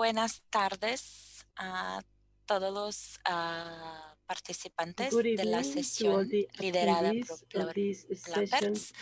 Buenas tardes a todos los participantes Good de la evening to all sesión the liderada por attendees of this session Plappers.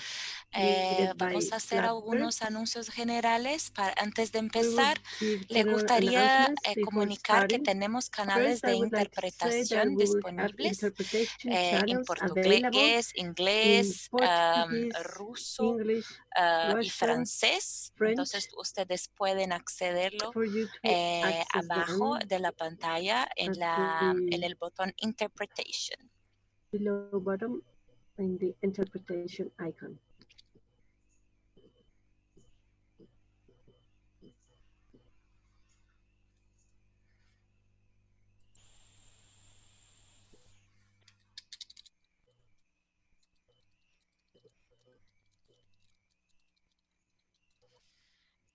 led Vamos by a hacer algunos Plappers. anuncios generales. Antes de We will empezar, give le general gustaría announcements before comunicar que starting. tenemos canales First, de I would like to say that interpretación we will have disponibles interpretation en channels available portugués, in inglés, Portuguese, ruso English, y Russian, francés. Entonces, French, ustedes pueden accederlo for you to access abajo them de la pantalla at en el botón Interpretation. below bottom in the interpretation icon.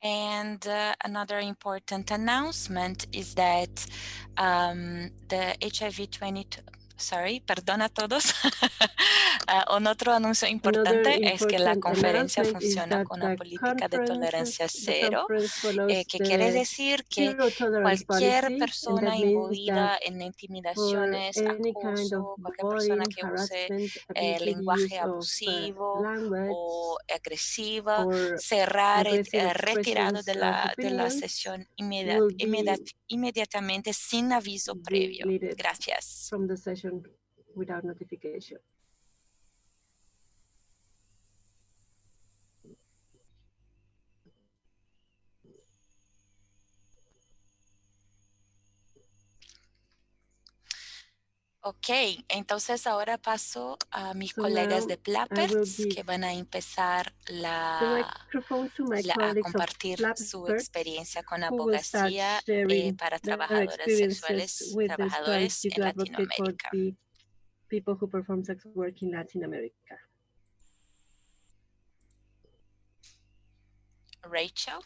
And another important announcement is that the HIV 22, perdona a todos. Un otro anuncio importante es que la conferencia funciona con una política de tolerancia cero, que quiere decir que cualquier persona envolvida en intimidaciones, acoso, cualquier persona que use lenguaje abusivo o agresiva, será retirado de la sesión inmediatamente sin aviso previo. Gracias. From the session without notification. Ok, entonces ahora paso a mis colegas de Plappers que van a empezar a compartir su experiencia con abogacía para trabajadores sexuales, trabajadores en Latinoamérica. People who perform sex work in Latin America. Rachel.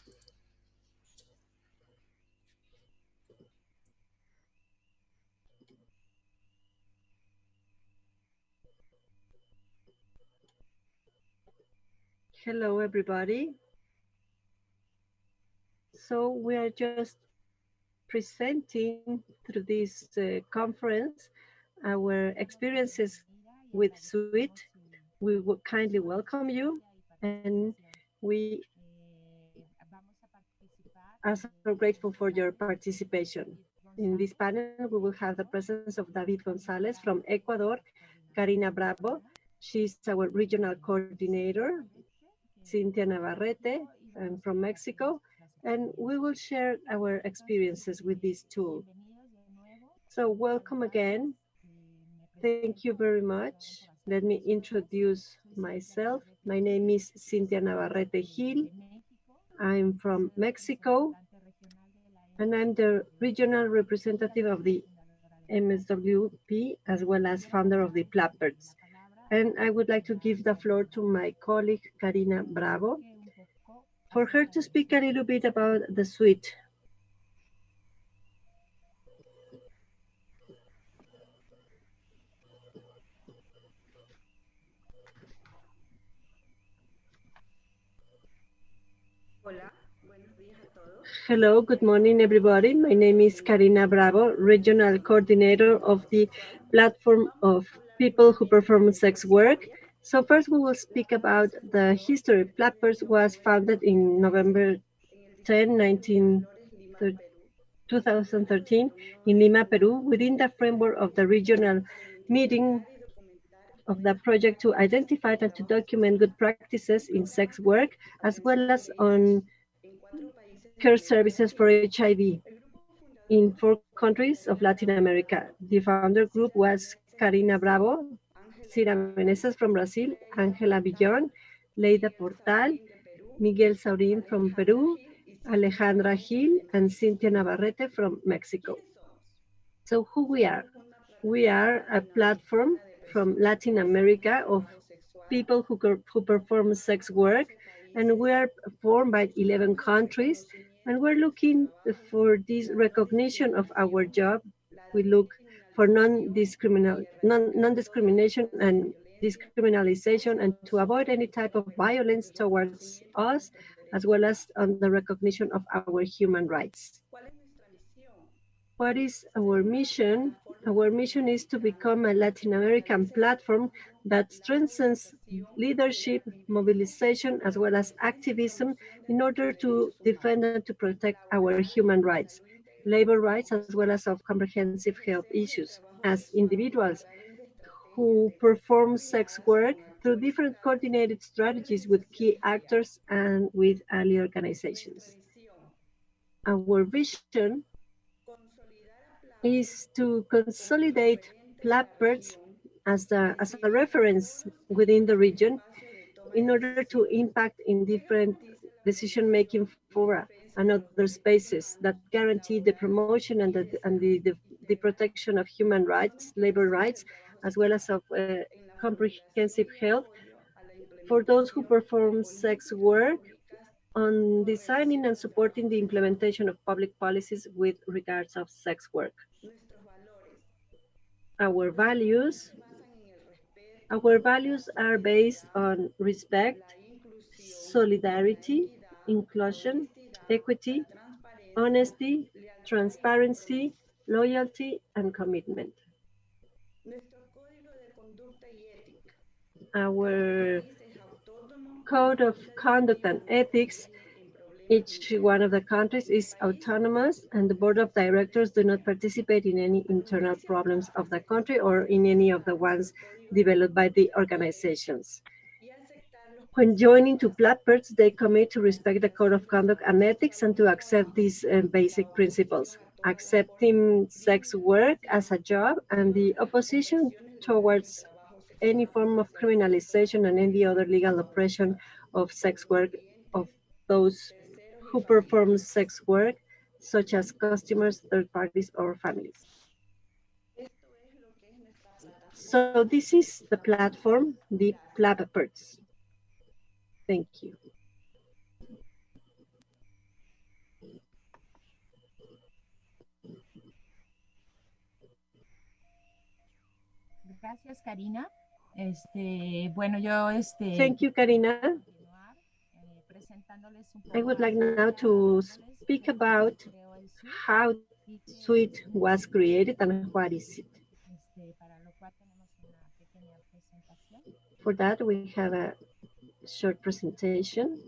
Hello, everybody. So we are just presenting through this conference our experiences with SWIT. We would kindly welcome you, and we are so grateful for your participation. In this panel, we will have the presence of David Gonzalez from Ecuador, Karina Bravo, she's our regional coordinator, Cynthia Navarrete, I'm from Mexico, and we will share our experiences with this tool. So welcome again. Thank you very much. Let me introduce myself. My name is Cynthia Navarrete Gil. I'm from Mexico, and I'm the regional representative of the MSWP, as well as founder of the Plappers. And I would like to give the floor to my colleague, Karina Bravo, for her to speak a little bit about the SWIT. Hello, good morning, everybody. My name is Karina Bravo, Regional Coordinator of the Platform of People Who Perform Sex Work. So first we will speak about the history. Plappers was founded in November 10, 2013 in Lima, Peru, within the framework of the regional meeting of the project to identify and to document good practices in sex work, as well as on care services for HIV in 4 countries of Latin America. The founder group was Karina Bravo, Cira Meneses from Brazil, Angela Villon, Leida Portal, Miguel Saurin from Peru, Alejandra Gil, and Cynthia Navarrete from Mexico. So who we are? We are a platform from Latin America of people who perform sex work, and we are formed by 11 countries, and we're looking for this recognition of our job. We look for non-discrimination and discriminalization, and to avoid any type of violence towards us, as well as on the recognition of our human rights. What is our mission? Our mission is to become a Latin American platform that strengthens leadership, mobilization, as well as activism in order to defend and to protect our human rights, labor rights, as well as of comprehensive health issues as individuals who perform sex work through different coordinated strategies with key actors and with ally organizations. Our vision is to consolidate plappers as a reference within the region in order to impact in different decision-making fora and other spaces that guarantee the promotion and the protection of human rights, labor rights, as well as of comprehensive health for those who perform sex work, on designing and supporting the implementation of public policies with regards of sex work. Our values, our values are based on respect, solidarity, inclusion, equity, honesty, transparency, loyalty, and commitment. Our code of conduct and ethics, each one of the countries is autonomous, and the board of directors do not participate in any internal problems of the country or in any of the ones developed by the organizations. When joining to plappers, they commit to respect the code of conduct and ethics and to accept these basic principles, accepting sex work as a job and the opposition towards any form of criminalization and any other legal oppression of sex work of those who perform sex work, such as customers, third parties, or families. So this is the platform, the plappers. Thank you. Gracias, Karina. Bueno, yo Thank you, Karina. I would like now to speak about how SWIT was created and what is it. For that, we have a short presentation.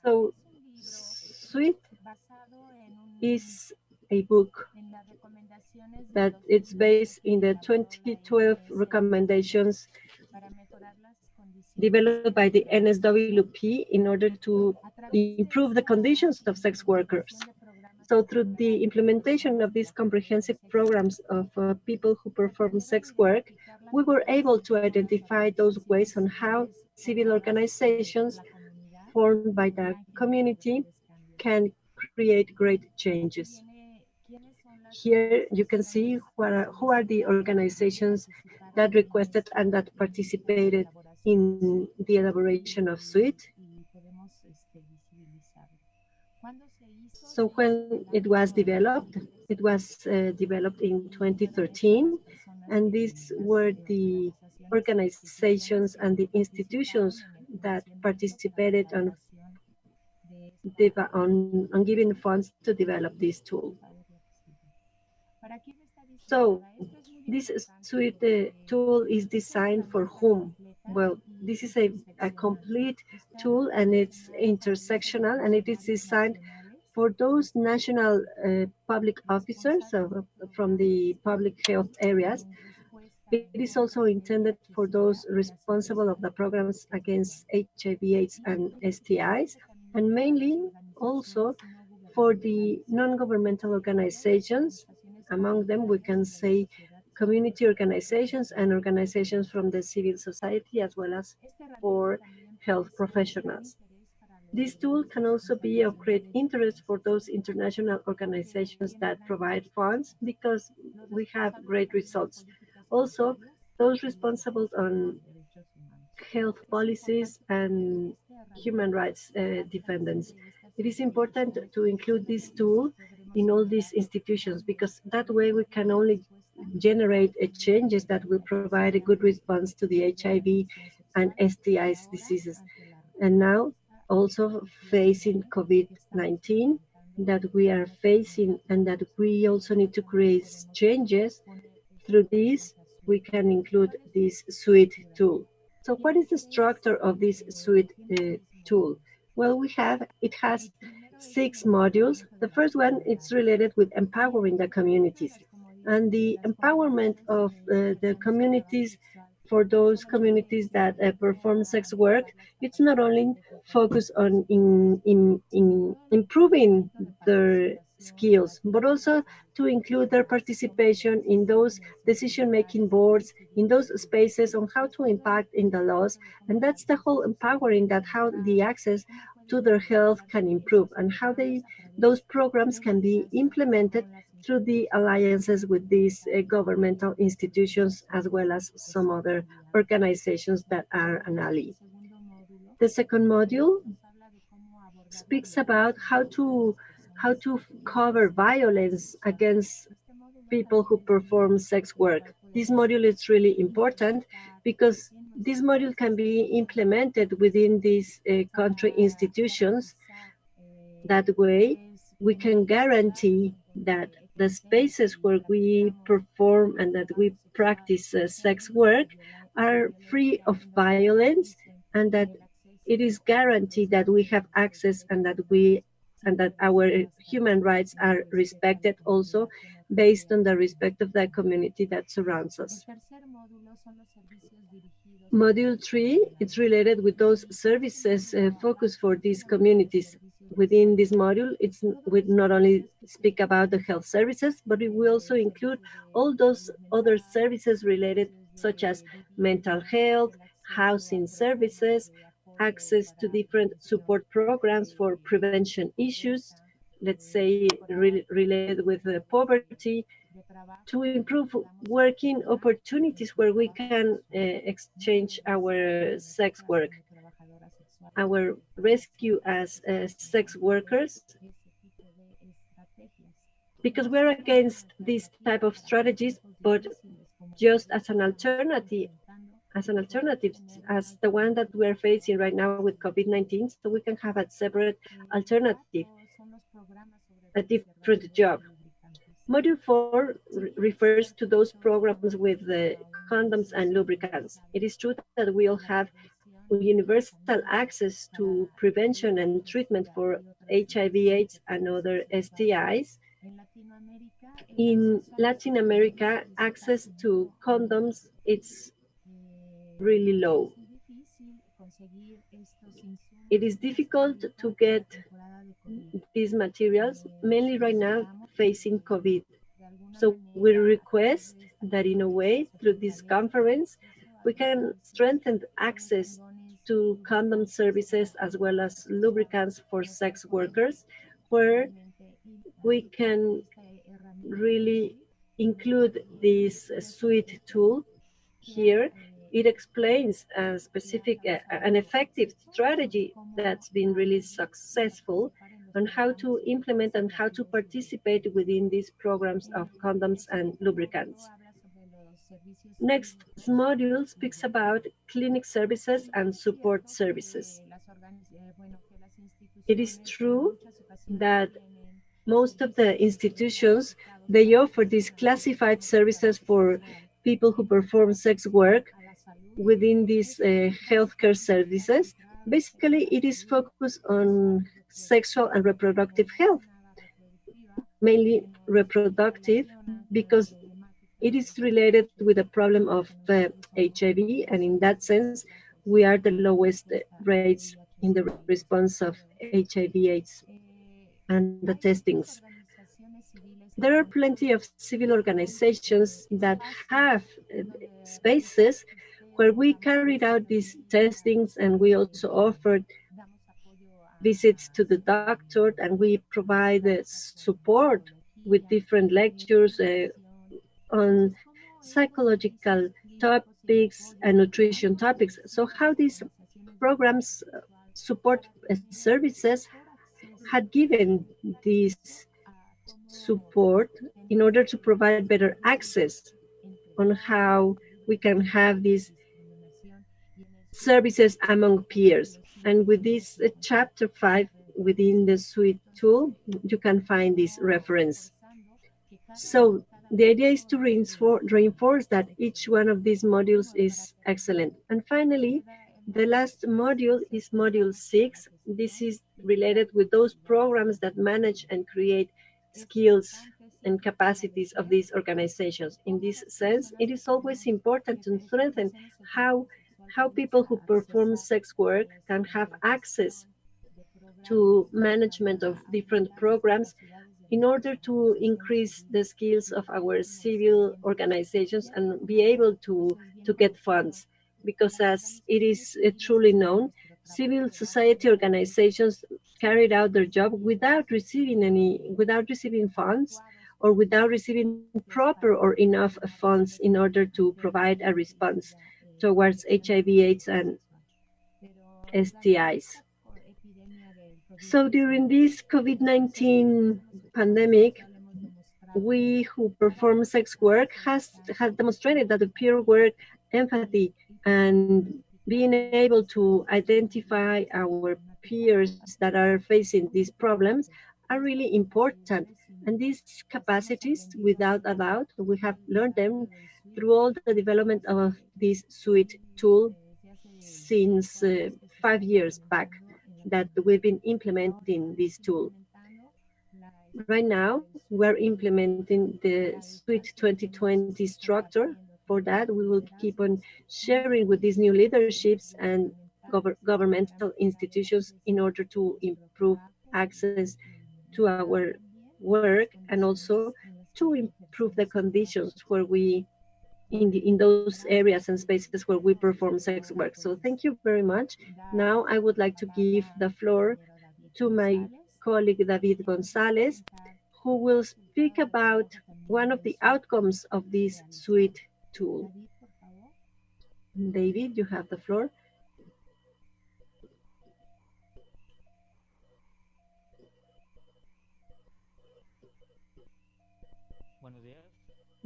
So, SWIT is a book that it's based in the 2012 recommendations developed by the NSWP in order to improve the conditions of sex workers. So through the implementation of these comprehensive programs of people who perform sex work, we were able to identify those ways on how civil organizations formed by the community can create great changes. Here you can see who are the organizations that requested and that participated in the elaboration of SWIT. So when it was developed in 2013, and these were the organizations and the institutions that participated on giving funds to develop this tool. So this SWIT tool is designed for whom? Well, this is a complete tool, and it's intersectional, and it is designed for those national public officers from the public health areas. It is also intended for those responsible of the programs against HIV/AIDS and STIs, and mainly also for the non-governmental organizations. Among them, we can say community organizations and organizations from the civil society, as well as for health professionals. This tool can also be of great interest for those international organizations that provide funds because we have great results. Also, those responsible on health policies and human rights defendants. It is important to include this tool in all these institutions because that way we can only generate changes that will provide a good response to the HIV and STIs diseases. And now also facing COVID-19 that we are facing, and that we also need to create changes. Through this, we can include this SWIT tool. So what is the structure of this SWIT tool? Well, it has 6 modules. The first one is related with empowering the communities. And the empowerment of the communities, for those communities that perform sex work, it's not only focused on in improving their skills, but also to include their participation in those decision-making boards, in those spaces on how to impact in the laws. And that's the whole empowering, that how the access to their health can improve, and how those programs can be implemented through the alliances with these governmental institutions, as well as some other organizations that are an ally. The second module speaks about how to cover violence against people who perform sex work. This module is really important because this module can be implemented within these country institutions. That way, we can guarantee that the spaces where we perform and that we practice sex work are free of violence, and that it is guaranteed that we have access, and that our human rights are respected also, based on the respect of the community that surrounds us. Module 3 is related with those services focused for these communities. Within this module, we not only speak about the health services, but it will also include all those other services related, such as mental health, housing services, access to different support programs for prevention issues, let's say related with poverty, to improve working opportunities where we can exchange our sex work, our rescue as sex workers, because we're against this type of strategies, but just as an alternative, as the one that we're facing right now with COVID-19, so we can have a separate alternative, a different job. Module 4 refers to those programs with the condoms and lubricants. It is true that we all have universal access to prevention and treatment for HIV/AIDS and other STIs. In Latin America, access to condoms it's really low. It is difficult to get these materials, mainly right now facing COVID. So we request that in a way, through this conference, we can strengthen access to condom services as well as lubricants for sex workers, where we can really include this SWIT tool here. It explains a specific, an effective strategy that's been really successful on how to implement and how to participate within these programs of condoms and lubricants. Next module speaks about clinic services and support services. It is true that most of the institutions, they offer these classified services for people who perform sex work within these healthcare services. Basically, it is focused on sexual and reproductive health, mainly reproductive, because it is related with the problem of HIV, and in that sense, we are the lowest rates in the response of HIV/AIDS and the testings. There are plenty of civil organizations that have spaces where we carried out these testings, and we also offered visits to the doctor, and we provide support with different lectures on psychological topics and nutrition topics. So how these programs support services had given this support in order to provide better access on how we can have these services among peers. And with this chapter 5 within the SWIT tool, you can find this reference. So the idea is to reinforce that each one of these modules is excellent. And finally, the last module is module 6. This is related with those programs that manage and create skills and capacities of these organizations. In this sense, it is always important to strengthen how people who perform sex work can have access to management of different programs in order to increase the skills of our civil organizations and be able to get funds. Because as it is truly known, civil society organizations carried out their job without receiving funds or without receiving proper or enough funds in order to provide a response towards HIV/AIDS and STIs. So during this COVID-19 pandemic, we who perform sex work has demonstrated that the peer work, empathy, and being able to identify our peers that are facing these problems are really important. And these capacities, without a doubt, we have learned them through all the development of this SWIT tool since 5 years back that we've been implementing this tool. Right now, we're implementing the SWIT 2020 structure. For that, we will keep on sharing with these new leaderships and governmental institutions in order to improve access to our work and also to improve the conditions where we in those areas and spaces where we perform sex work. So thank you very much. Now I would like to give the floor to my colleague David Gonzalez, who will speak about one of the outcomes of this SWIT tool. David, you have the floor.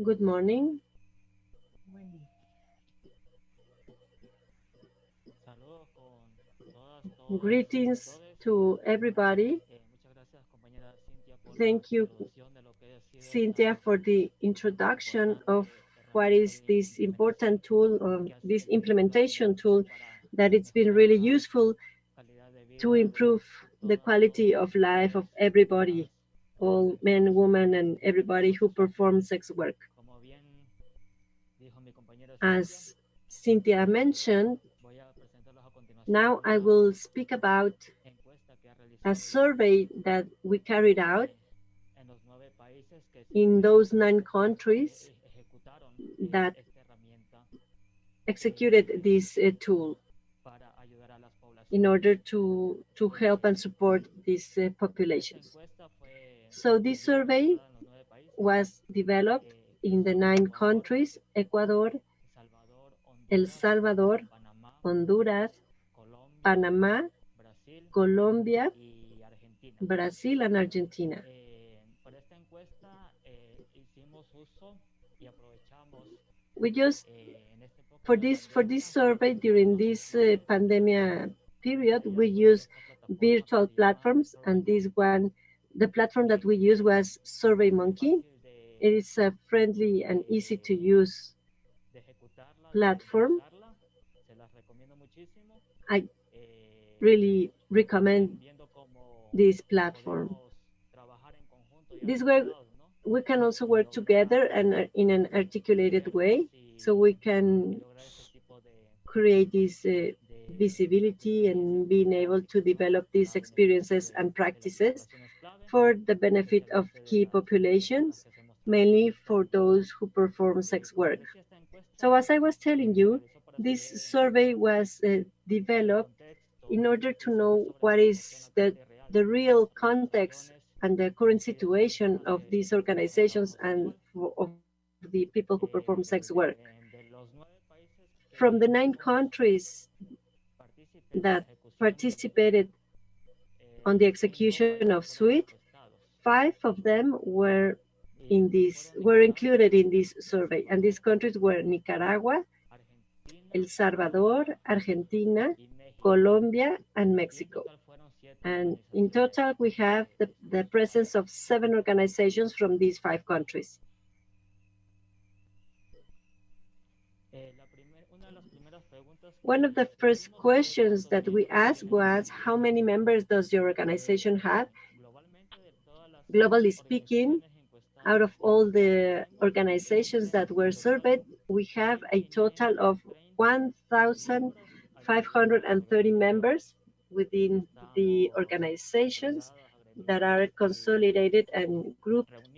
Good morning. Greetings to everybody. Thank you, Cynthia, for the introduction of what is this important tool, this implementation tool, that it's been really useful to improve the quality of life of everybody, all men, women, and everybody who performs sex work. As Cynthia mentioned, now I will speak about a survey that we carried out in those 9 countries that executed this tool in order to help and support these populations. So this survey was developed in the 9 countries: Ecuador, El Salvador, Honduras, Panama, Colombia, Brazil, and Argentina. We just, for this survey during this pandemic period, we use virtual platforms, and this one, the platform that we use was SurveyMonkey. It is a friendly and easy to use platform. I really recommend this platform. This way, we can also work together and in an articulated way, so we can create this visibility and being able to develop these experiences and practices for the benefit of key populations, mainly for those who perform sex work. So as I was telling you, this survey was developed in order to know what is the real context and the current situation of these organizations and of the people who perform sex work. From the 9 countries that participated on the execution of SWIT, 5 of them were included in this survey, and these countries were Nicaragua, El Salvador, Argentina, Colombia, and Mexico. And in total, we have the presence of 7 organizations from these 5 countries. One of the first questions that we asked was, how many members does your organization have? Globally speaking, out of all the organizations that were surveyed, we have a total of 1,530 members within the organizations that are consolidated and grouped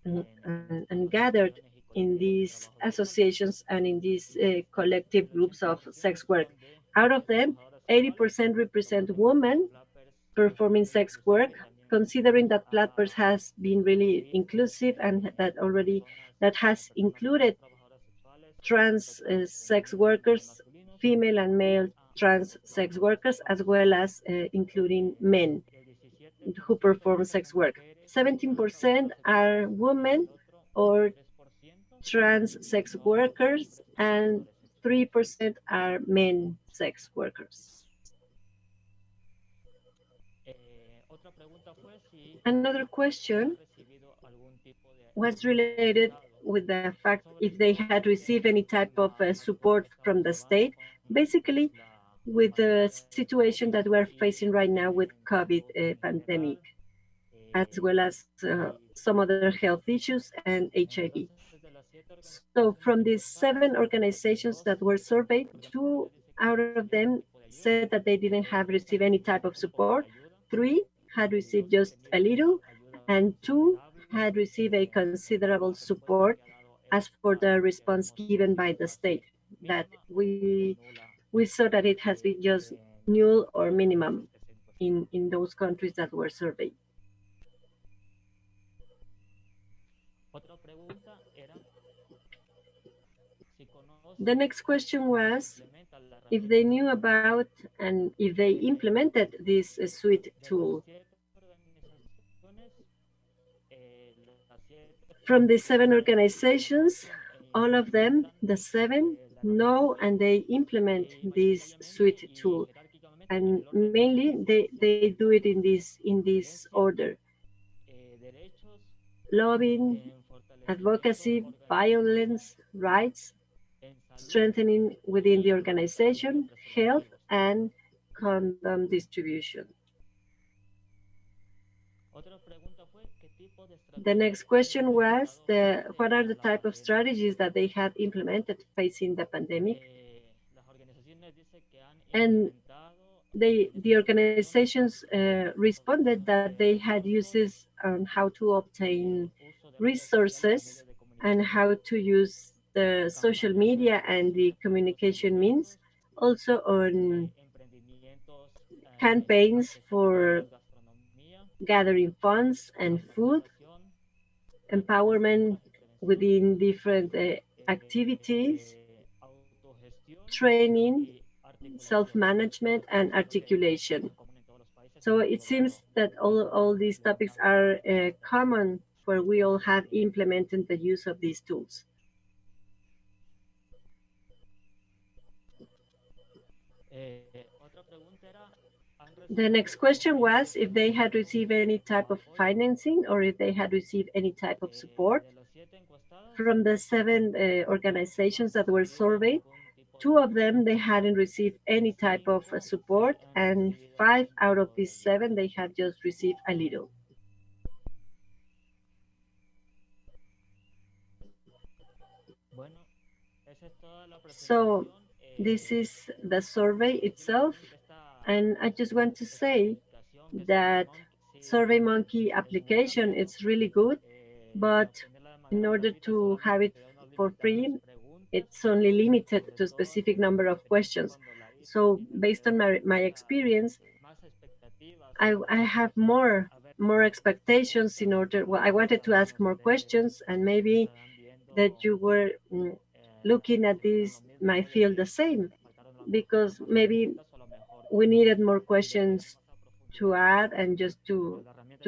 and gathered in these associations and in these collective groups of sex work. Out of them, 80% represent women performing sex work, considering that Platypus has been really inclusive and that has included trans sex workers, female and male trans sex workers, as well as including men who perform sex work. 17% are women or trans sex workers, and 3% are men sex workers. Another question was related with the fact if they had received any type of support from the state, basically with the situation that we're facing right now with COVID pandemic, as well as some other health issues and HIV. So from these 7 organizations that were surveyed, 2 out of them said that they didn't have received any type of support. 3 had received just a little, and 2 had received a considerable support as for the response given by the state, that we saw that it has been just null or minimum in those countries that were surveyed. The next question was if they knew about and if they implemented this SWIT tool. From the 7 organizations, all of them, the 7, know and they implement this SWIT tool. And mainly they do it in this order: lobbying, advocacy, violence, rights, strengthening within the organization, health, and condom distribution. The next question was what are the type of strategies that they have implemented facing the pandemic? And the organizations responded that they had uses on how to obtain resources and how to use the social media and the communication means, also on campaigns for gathering funds and food, empowerment within different activities, training, self-management, and articulation. So it seems that all these topics are common where we all have implemented the use of these tools. The next question was if they had received any type of financing or if they had received any type of support. From the 7 organizations that were surveyed, 2 of them, they hadn't received any type of support, and 5 out of these 7, they have just received a little. So this is the survey itself, and I just want to say that SurveyMonkey application is really good, but in order to have it for free, it's only limited to a specific number of questions. So based on my experience, I have more expectations in order, well, I wanted to ask more questions, and maybe that you were looking at this might feel the same, because maybe we needed more questions to add and just to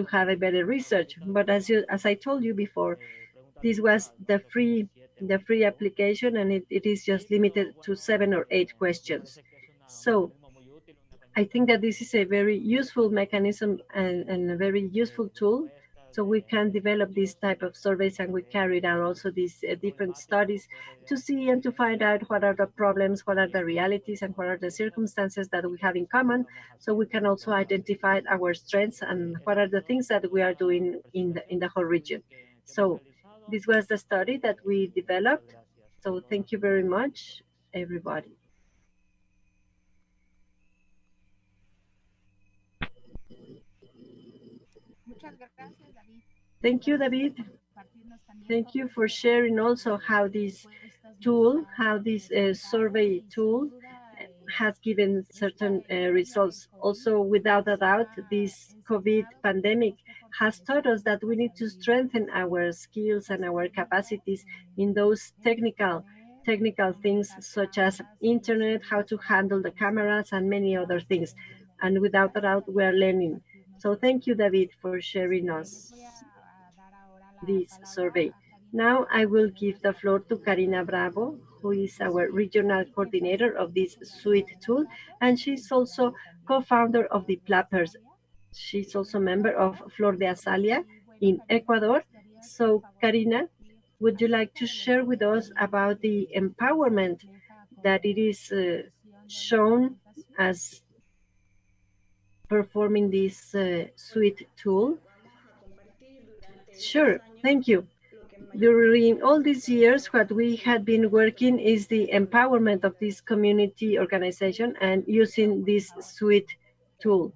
have a better research. But as I told you before, this was the free application, and it is just limited to 7 or 8 questions. So I think that this is a very useful mechanism and a very useful tool. So we can develop this type of surveys, and we carried out also these different studies to see and to find out what are the problems, what are the realities, and what are the circumstances that we have in common. So we can also identify our strengths and what are the things that we are doing in the whole region. So this was the study that we developed. So thank you very much, everybody. Thank you, David. Thank you for sharing also how this tool, how this survey tool has given certain results. Also, without a doubt, this COVID pandemic has taught us that we need to strengthen our skills and our capacities in those technical things such as internet, how to handle the cameras, and many other things. And without a doubt, we are learning. So thank you, David, for sharing us this survey. Now I will give the floor to Karina Bravo, who is our regional coordinator of this SWIT tool, and she's also co-founder of the Plappers. She's also a member of Flor de Azalia in Ecuador. So Karina, would you like to share with us about the empowerment that it is shown as performing this SWIT tool? Sure, thank you. During all these years, what we had been working is the empowerment of this community organization and using this SWIT tool.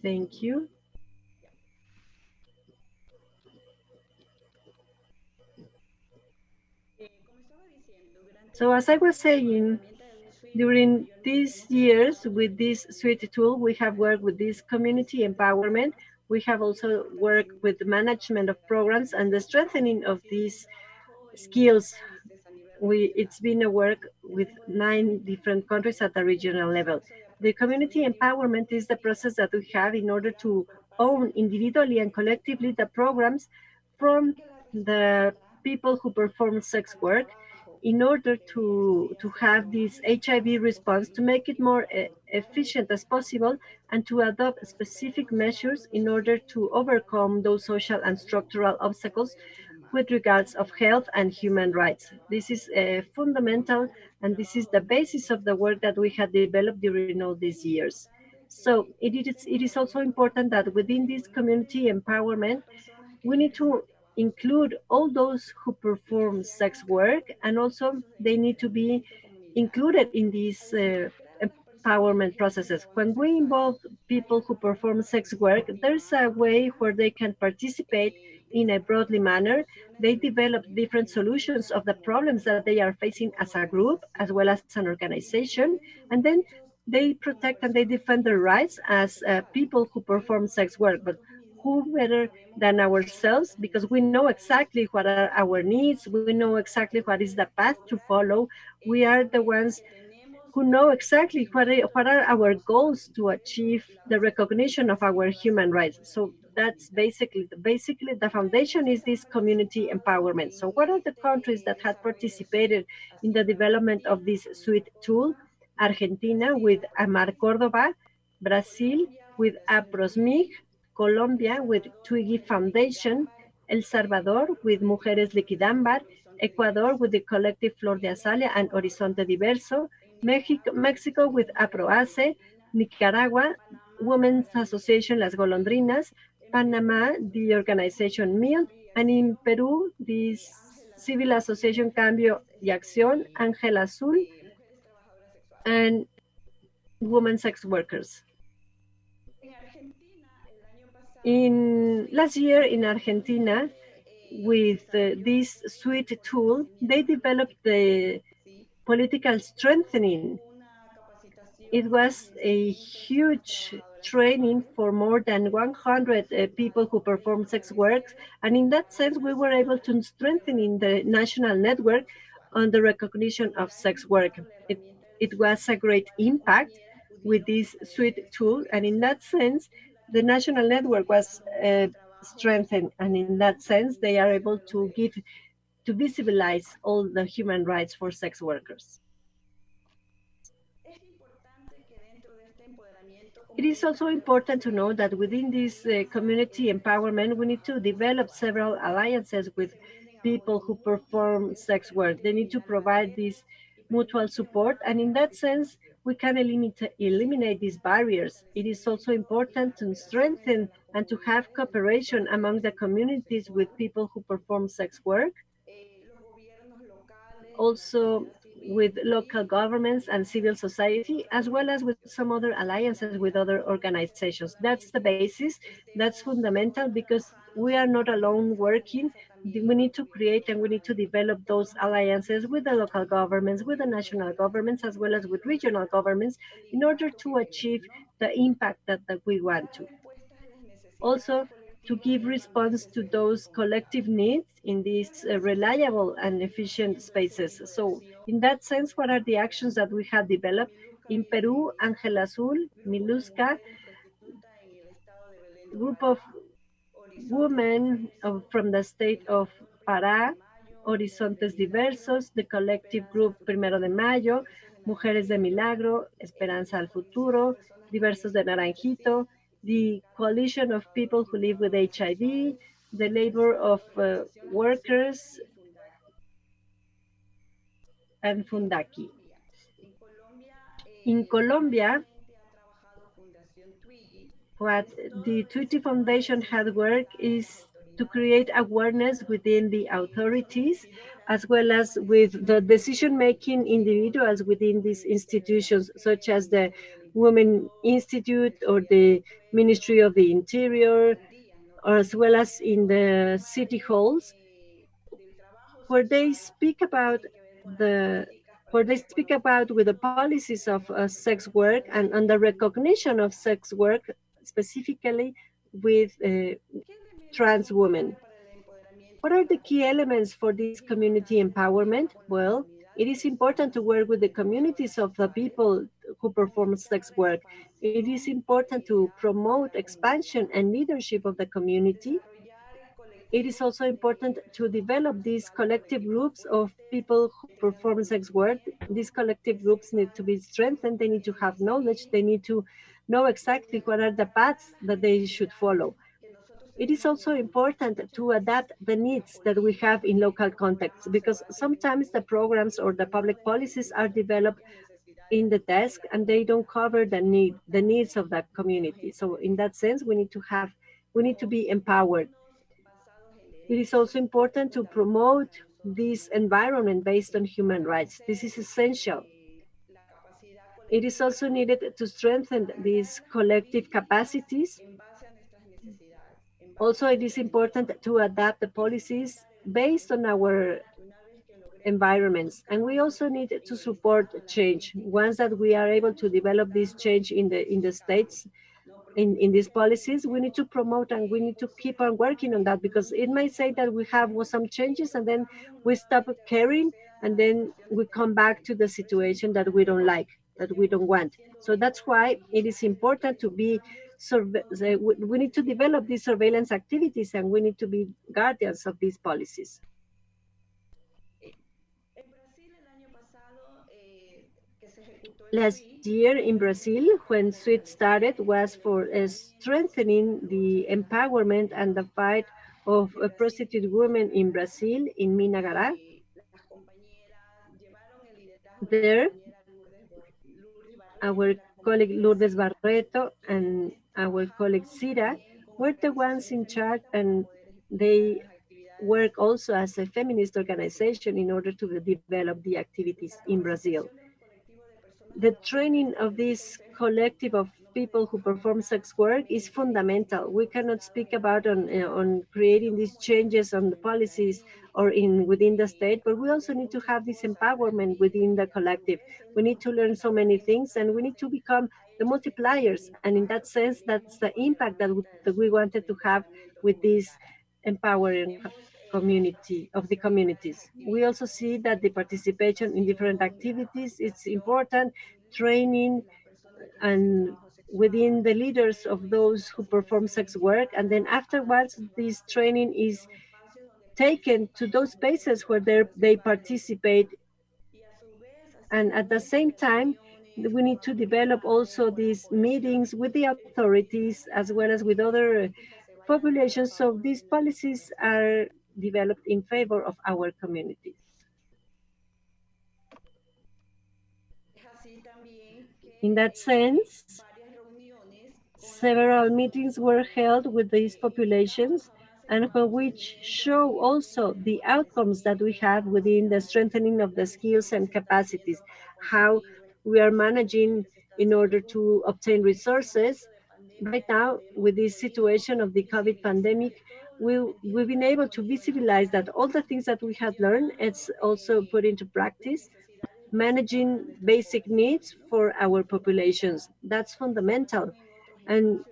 Thank you. So as I was saying, during these years with this SWIT tool, we have worked with this community empowerment. We have also worked with the management of programs and the strengthening of these skills. It's been a work with 9 different countries at the regional level. The community empowerment is the process that we have in order to own individually and collectively the programs from the people who perform sex work in order to have this HIV response, to make it more efficient as possible, and to adopt specific measures in order to overcome those social and structural obstacles with regards of health and human rights. This is fundamental, and this is the basis of the work that we had developed during all these years. So it is also important that within this community empowerment, we need to include all those who perform sex work, and also they need to be included in these empowerment processes. When we involve people who perform sex work, there's a way where they can participate in a broadly manner. They develop different solutions of the problems that they are facing as a group, as well as an organization, and then they protect and they defend their rights as people who perform sex work. But who better than ourselves, because we know exactly what are our needs, we know exactly what is the path to follow. We are the ones who know exactly what are our goals to achieve the recognition of our human rights. So that's basically the foundation is this community empowerment. So what are the countries that had participated in the development of this SWIT tool? Argentina with Amar Córdoba, Brazil with APROSMIG, Colombia with Twiggy Foundation, El Salvador with Mujeres Liquidambar, Ecuador with the collective Flor de Azalia and Horizonte Diverso, Mexico with APROACE, Nicaragua, Women's Association Las Golondrinas, Panama, the organization MILT, and in Peru, the Civil Association Cambio y Acción, Ángel Azul, and women sex workers. In last year in Argentina, with this SWIT tool, they developed the political strengthening. It was a huge training for more than 100 people who perform sex work. And in that sense, we were able to strengthen in the national network on the recognition of sex work. It was a great impact with this SWIT tool. And in that sense, the national network was strengthened. And in that sense, they are able to visibilize all the human rights for sex workers. It is also important to know that within this community empowerment, we need to develop several alliances with people who perform sex work. They need to provide this mutual support, and in that sense, we can eliminate these barriers. It is also important to strengthen and to have cooperation among the communities with people who perform sex work, also with local governments and civil society, as well as with some other alliances with other organizations. That's the basis, that's fundamental, because we are not alone working. We need to create and we need to develop those alliances with the local governments, with the national governments, as well as with regional governments, in order to achieve the impact that we want to. Also, to give response to those collective needs in these reliable and efficient spaces. So, in that sense, what are the actions that we have developed? In Peru, Ángel Azul, Miluska, group of women from the state of Pará, Horizontes Diversos, the collective group Primero de Mayo, Mujeres de Milagro, Esperanza al Futuro, Diversos de Naranjito, the coalition of people who live with HIV, the labor of workers, and Fundaki. In Colombia, what the Tweety Foundation had worked is to create awareness within the authorities, as well as with the decision-making individuals within these institutions, such as the Women Institute or the Ministry of the Interior, or as well as in the city halls, where they speak about the where they speak about with the policies of sex work and the recognition of sex work, specifically with trans women. What are the key elements for this community empowerment? Well, it is important to work with the communities of the people who perform sex work. It is important to promote expansion and leadership of the community. It is also important to develop these collective groups of people who perform sex work. These collective groups need to be strengthened. They need to have knowledge. They need to know exactly what are the paths that they should follow. It is also important to adapt the needs that we have in local contexts, because sometimes the programs or the public policies are developed in the desk and they don't cover the needs of that community. So in that sense, we need to be empowered. It is also important to promote this environment based on human rights. This is essential. It is also needed to strengthen these collective capacities. Also, it is important to adapt the policies based on our environments. And we also need to support change. Once that we are able to develop this change in the states, in these policies, we need to promote and we need to keep on working on that, because it might say that we have some changes and then we stop caring and then we come back to the situation that we don't like, that we don't want. So that's why it is important to be we need to develop these surveillance activities and we need to be guardians of these policies. Last year in Brazil, when SWIT started, was for strengthening the empowerment and the fight of prostitute women in Brazil, in Minagará. There, our colleague Lourdes Barreto and our colleague Cira were the ones in charge, and they work also as a feminist organization in order to develop the activities in Brazil. The training of this collective of people who perform sex work is fundamental. We cannot speak about on creating these changes on the policies or within the state, but we also need to have this empowerment within the collective. We need to learn so many things and we need to become the multipliers. And in that sense, that's the impact that we wanted to have with this empowering community of the communities. We also see that the participation in different activities is important, training and within the leaders of those who perform sex work. And then afterwards, this training is taken to those spaces where they participate. And at the same time, We need to develop also these meetings with the authorities as well as with other populations, so these policies are developed in favor of our communities. In that sense, several meetings were held with these populations, and which show also the outcomes that we have within the strengthening of the skills and capacities, how we are managing in order to obtain resources. Right now, with this situation of the COVID pandemic, we've been able to visualize that all the things that we had learned, it's also put into practice, managing basic needs for our populations. That's fundamental. And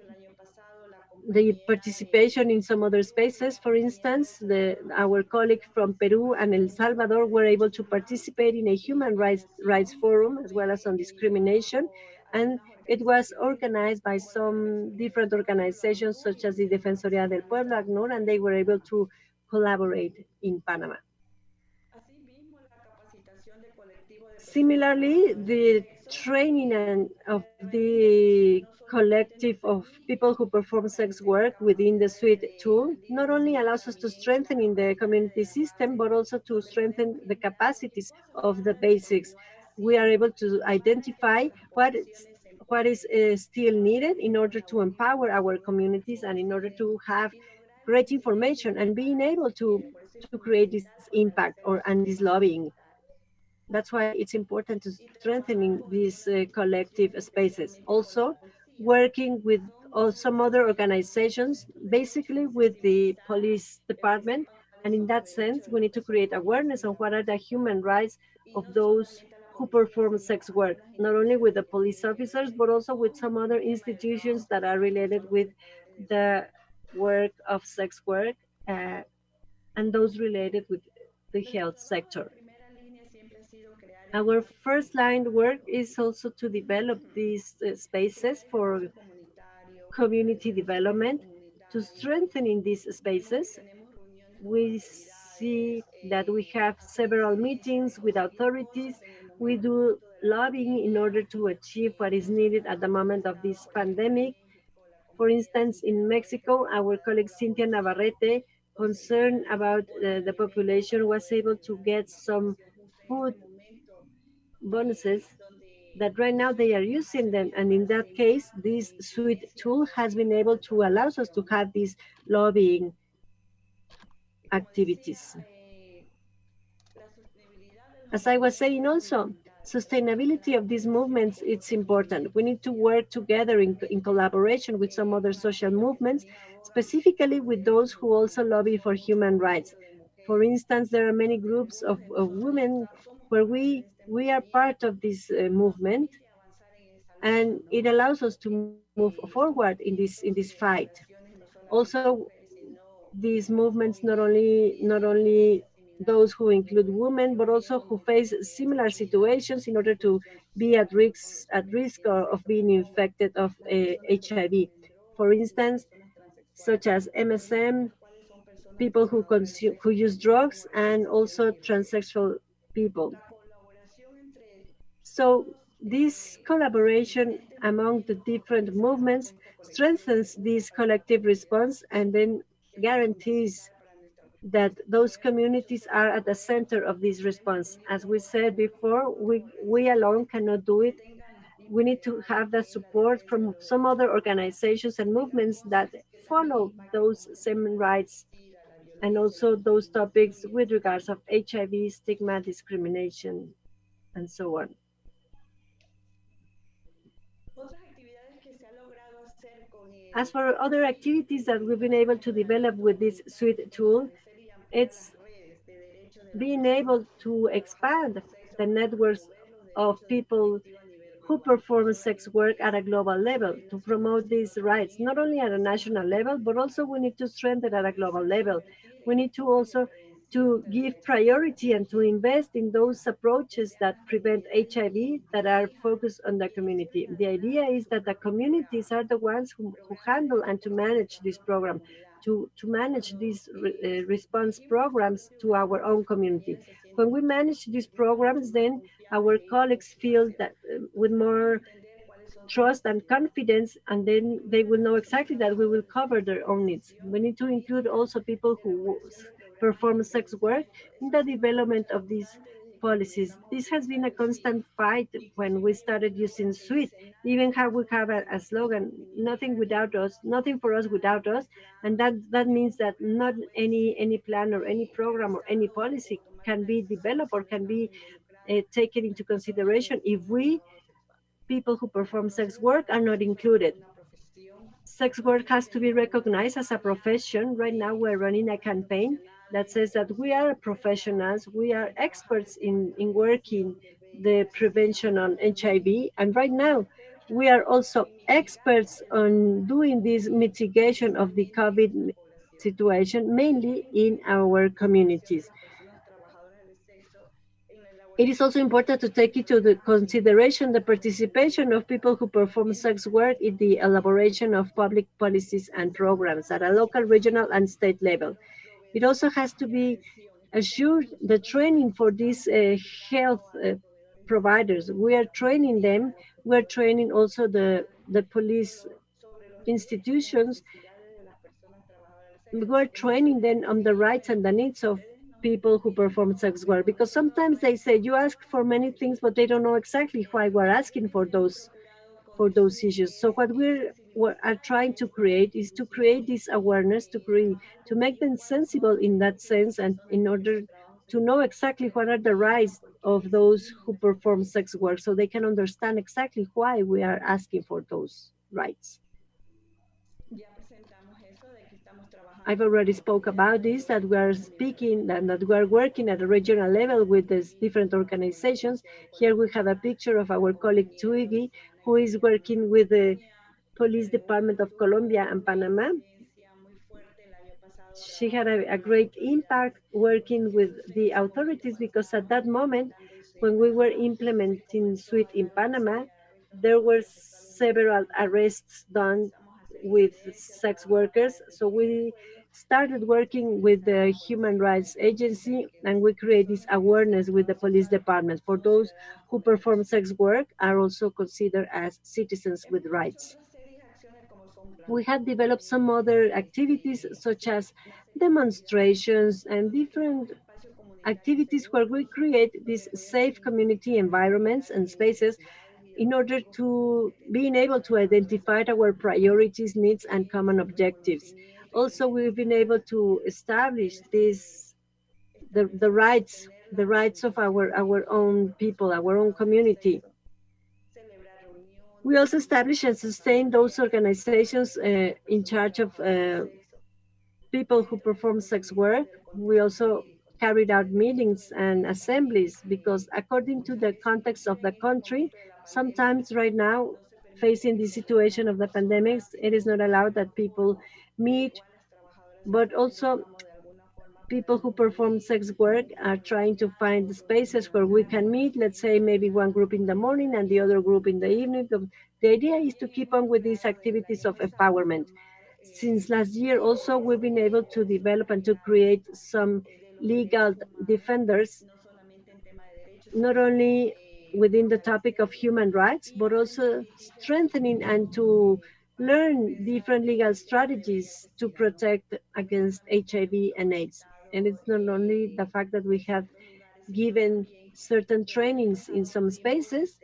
the participation in some other spaces, for instance, our colleague from Peru and El Salvador were able to participate in a human rights forum as well as on discrimination. And it was organized by some different organizations such as the Defensoría del Pueblo, ACNUR, and they were able to collaborate in Panama. Similarly, the training of the collective of people who perform sex work within the SWIT tool not only allows us to strengthen in the community system, but also to strengthen the capacities of the basics. We are able to identify what is still needed in order to empower our communities and in order to have great information and being able to create this impact and this lobbying. That's why it's important to strengthening these collective spaces. Also, working with some other organizations, basically with the police department. And in that sense, we need to create awareness on what are the human rights of those who perform sex work, not only with the police officers, but also with some other institutions that are related with the work of sex work and those related with the health sector. Our first line work is also to develop these spaces for community development, to strengthen in these spaces. We see that we have several meetings with authorities. We do lobbying in order to achieve what is needed at the moment of this pandemic. For instance, in Mexico, our colleague Cynthia Navarrete, concerned about the population, was able to get some food bonuses that right now they are using them. And in that case, this SWIT tool has been able to allow us to have these lobbying activities. As I was saying also, sustainability of these movements, it's important. We need to work together in collaboration with some other social movements, specifically with those who also lobby for human rights. For instance, there are many groups of women where we are part of this movement, and it allows us to move forward in this fight. Also, these movements not only those who include women, but also who face similar situations in order to be at risk of being infected of HIV. For instance, such as MSM, people who use drugs, and also transsexual people. So this collaboration among the different movements strengthens this collective response and then guarantees that those communities are at the center of this response. As we said before, we alone cannot do it. We need to have the support from some other organizations and movements that follow those same rights and also those topics with regards of HIV, stigma, discrimination, and so on. As for other activities that we've been able to develop with this SWIT tool, it's being able to expand the networks of people who perform sex work at a global level to promote these rights, not only at a national level, but also we need to strengthen at a global level. We need to also to give priority and to invest in those approaches that prevent HIV that are focused on the community. The idea is that the communities are the ones who handle and to manage this program, to manage these response programs to our own community. When we manage these programs, then our colleagues feel that with more trust and confidence, and then they will know exactly that we will cover their own needs. We need to include also people who perform sex work in the development of these policies. This has been a constant fight when we started using SWIT, even how we have a slogan, nothing without us, nothing for us without us. And that means that not any plan or any program or any policy can be developed or can be taken into consideration if we people who perform sex work are not included. Sex work has to be recognized as a profession. Right now, we're running a campaign that says that we are professionals, we are experts in working the prevention on HIV. And right now, we are also experts on doing this mitigation of the COVID situation, mainly in our communities. It is also important to take into the consideration the participation of people who perform sex work in the elaboration of public policies and programs at a local, regional, and state level. It also has to be assured the training for these health providers. We are training them. We are training also the police institutions. We're training them on the rights and the needs of people who perform sex work, because sometimes they say you ask for many things but they don't know exactly why we're asking for those issues. So what we are trying to create is to create this awareness, to make them sensible in that sense, and in order to know exactly what are the rights of those who perform sex work, so they can understand exactly why we are asking for those rights. I've already spoke about this, that we are speaking and that we are working at a regional level with these different organizations. Here we have a picture of our colleague Twiggy, who is working with the Police Department of Colombia and Panama. She had a great impact working with the authorities, because at that moment, when we were implementing SWIT in Panama, there were several arrests done with sex workers. So we started working with the Human Rights Agency, and we create this awareness with the police department. For those who perform sex work are also considered as citizens with rights. We have developed some other activities, such as demonstrations and different activities where we create these safe community environments and spaces in order to being able to identify our priorities, needs, and common objectives. Also, we've been able to establish the rights of our own people, our own community. We also establish and sustain those organizations in charge of people who perform sex work. We also carried out meetings and assemblies, because according to the context of the country, sometimes right now, facing the situation of the pandemics, it is not allowed that people meet, but also people who perform sex work are trying to find spaces where we can meet, let's say maybe one group in the morning and the other group in the evening. The idea is to keep on with these activities of empowerment. Since last year also, we've been able to develop and to create some legal defenders, not only within the topic of human rights, but also strengthening and to learn different legal strategies to protect against HIV and AIDS. And it's not only the fact that we have given certain trainings in some spaces.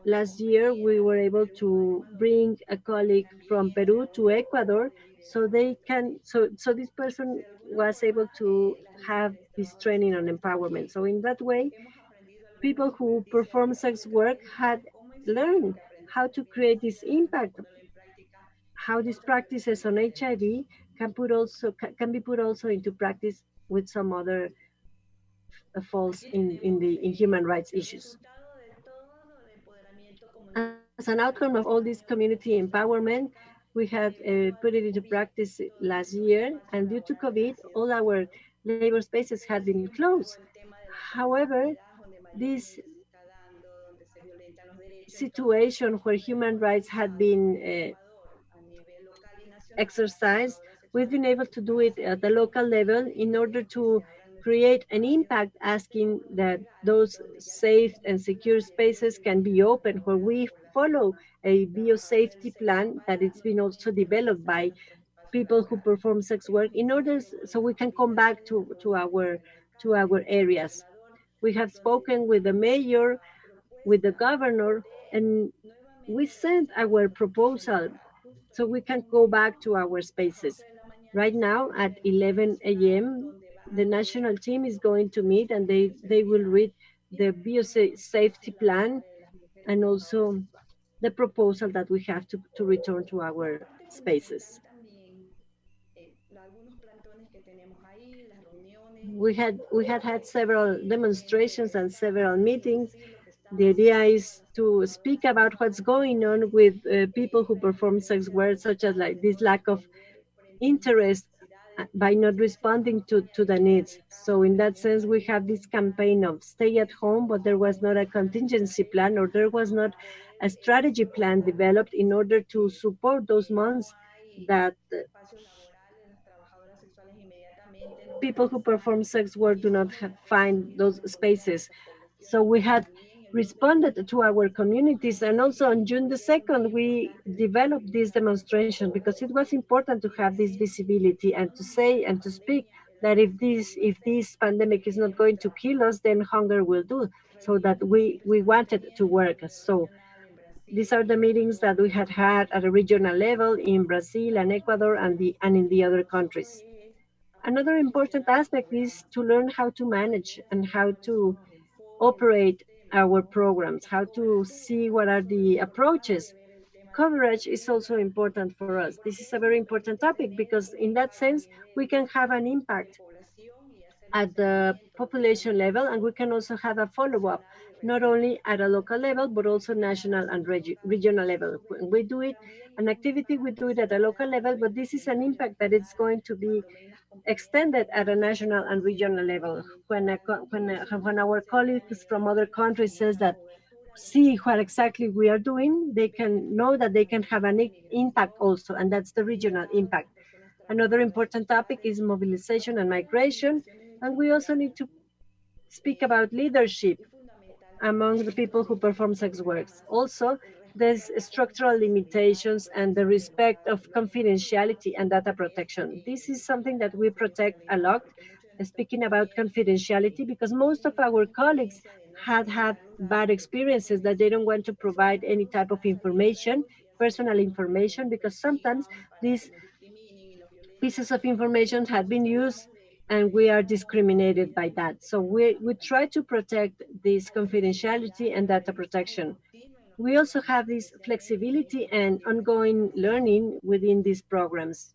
Last year, we were able to bring a colleague from Peru to Ecuador, so this person was able to have this training on empowerment. So in that way, people who perform sex work had learned how to create this impact, how these practices on HIV can be put also into practice with some other falls in human rights issues. As an outcome of all this community empowerment, we had put it into practice last year, and due to COVID, all our labor spaces had been closed. However, this situation where human rights had been exercised, we've been able to do it at the local level in order to create an impact, asking that those safe and secure spaces can be open, where we follow a biosafety plan that it's been also developed by people who perform sex work in order so we can come back to our areas. We have spoken with the mayor, with the governor, and we sent our proposal so we can go back to our spaces. Right now at 11 a.m., the national team is going to meet and they will read the biosafety plan and also the proposal that we have to return to our spaces. We had several demonstrations and several meetings. The idea is to speak about what's going on with people who perform sex work, such as like this lack of interest by not responding to the needs. So in that sense, we have this campaign of stay at home, but there was not a contingency plan or there was not a strategy plan developed in order to support those months that people who perform sex work do not find those spaces. So we had responded to our communities. And also on June the 2nd, we developed this demonstration because it was important to have this visibility and to say and to speak that if this pandemic is not going to kill us, then hunger will do. So that we wanted to work. So these are the meetings that we had at a regional level in Brazil and Ecuador and in the other countries. Another important aspect is to learn how to manage and how to operate our programs, how to see what are the approaches. Coverage is also important for us. This is a very important topic because in that sense, we can have an impact at the population level, and we can also have a follow-up, not only at a local level, but also national and regional level. When we do it, an activity, we do it at a local level, but this is an impact that it's going to be extended at a national and regional level. When our colleagues from other countries says that see what exactly we are doing, they can know that they can have an impact also, and that's the regional impact. Another important topic is mobilization and migration, and we also need to speak about leadership among the people who perform sex works. Also, there's structural limitations and the respect of confidentiality and data protection. This is something that we protect a lot, speaking about confidentiality, because most of our colleagues had bad experiences that they don't want to provide any type of information, personal information, because sometimes these pieces of information had been used and we are discriminated by that. So we try to protect this confidentiality and data protection. We also have this flexibility and ongoing learning within these programs,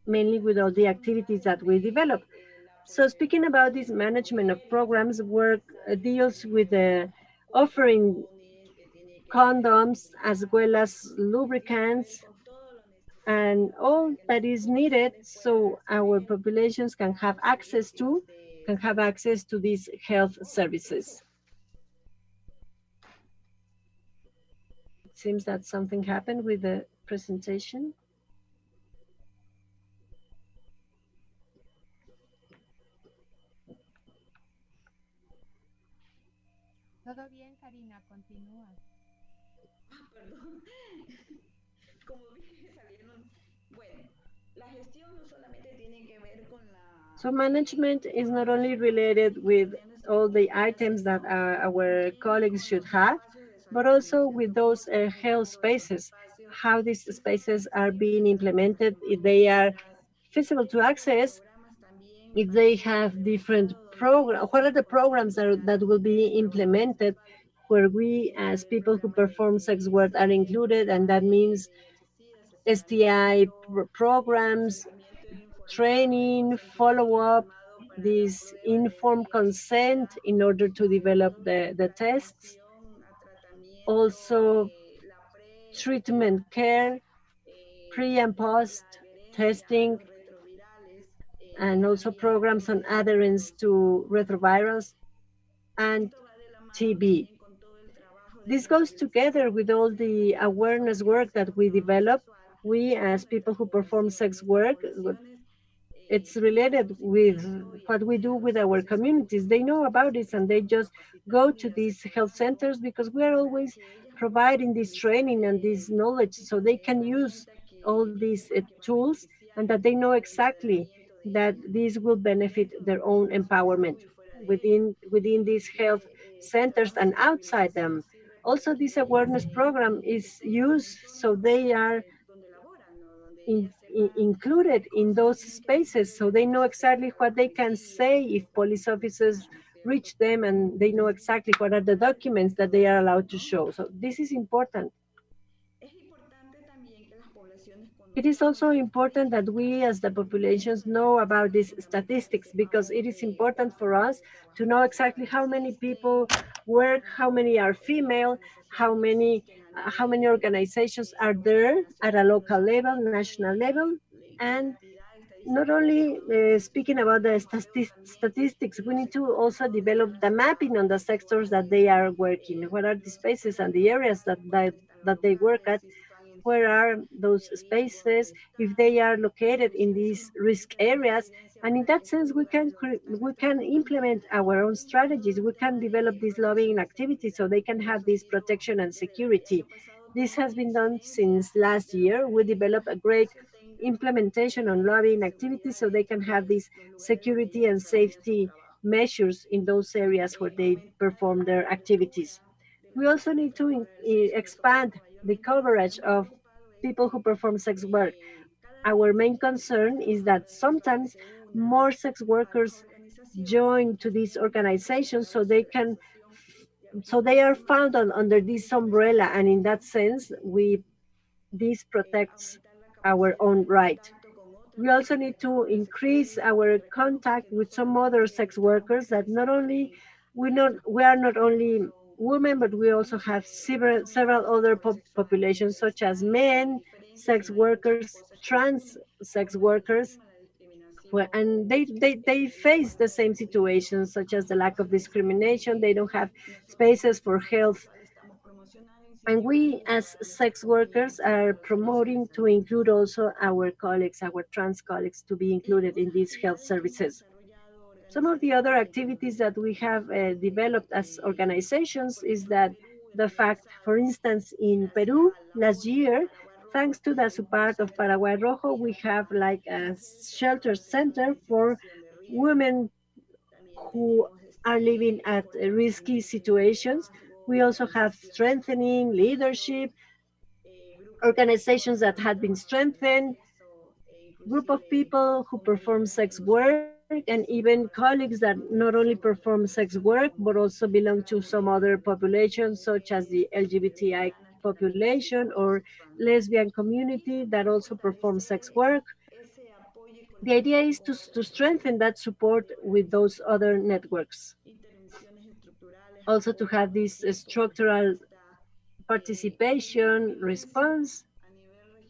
mainly with all the activities that we develop. So speaking about this management of programs, work deals with offering condoms as well as lubricants and all that is needed so our populations can have access to these health services. It seems that something happened with the presentation. Todo bien, Karina, continúa. Perdón. Como vi que salieron, bueno, la gestión no solamente tiene que ver con la... So management is not only related with all the items that our colleagues should have, but also with those health spaces, how these spaces are being implemented, if they are feasible to access, if they have different programs, what are the programs that will be implemented where we as people who perform sex work are included, and that means STI programs, training, follow-up, this informed consent in order to develop the tests, also treatment care, pre and post testing, and also programs on adherence to retrovirals and TB. This goes together with all the awareness work that we develop. We, as people who perform sex work, it's related with what we do with our communities. They know about it and they just go to these health centers because we are always providing this training and this knowledge so they can use all these tools and that they know exactly that this will benefit their own empowerment within these health centers and outside them. Also, this awareness program is used so they are included in those spaces so they know exactly what they can say if police officers reach them and they know exactly what are the documents that they are allowed to show. So this is important. It is also important that we as the populations know about these statistics because it is important for us to know exactly how many people work, how many are female, how many organizations are there at a local level, national level, and not only speaking about the statistics, we need to also develop the mapping on the sectors that they are working. What are the spaces and the areas that they work at? Where are those spaces? If they are located in these risk areas, and in that sense, we can implement our own strategies. We can develop these lobbying activities so they can have this protection and security. This has been done since last year. We developed a great implementation on lobbying activities so they can have these security and safety measures in those areas where they perform their activities. We also need to expand the coverage of people who perform sex work. Our main concern is that sometimes more sex workers join to these organizations so they are found under this umbrella, and in that sense this protects our own right. We also need to increase our contact with some other sex workers that not only we are not only women, but we also have several other populations such as men, sex workers, trans sex workers, and they face the same situations such as the lack of discrimination. They don't have spaces for health, and we as sex workers are promoting to include also our colleagues, our trans colleagues, to be included in these health services. Some of the other activities that we have developed as organizations is that the fact, for instance, in Peru last year, thanks to the support of Paraguay Rojo, we have like a shelter center for women who are living at risky situations. We also have strengthening leadership, organizations that had been strengthened, group of people who perform sex work, and even colleagues that not only perform sex work, but also belong to some other populations, such as the LGBTI population or lesbian community that also perform sex work. The idea is to strengthen that support with those other networks. Also to have this structural participation response.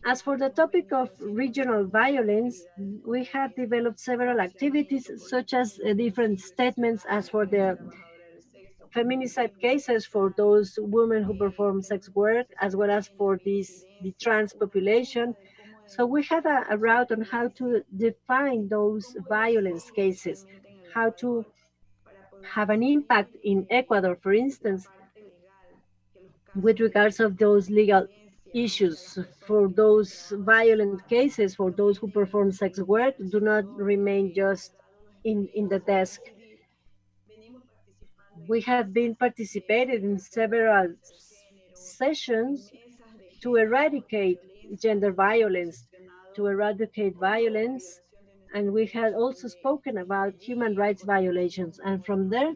As for the topic of regional violence, we have developed several activities, such as different statements as for the feminicide cases for those women who perform sex work, as well as for the trans population. So we have a route on how to define those violence cases, how to have an impact in Ecuador, for instance, with regards of those legal issues for those violent cases, for those who perform sex work, do not remain just in the desk. We have been participated in several sessions to eradicate gender violence, to eradicate violence, and we had also spoken about human rights violations. And from there,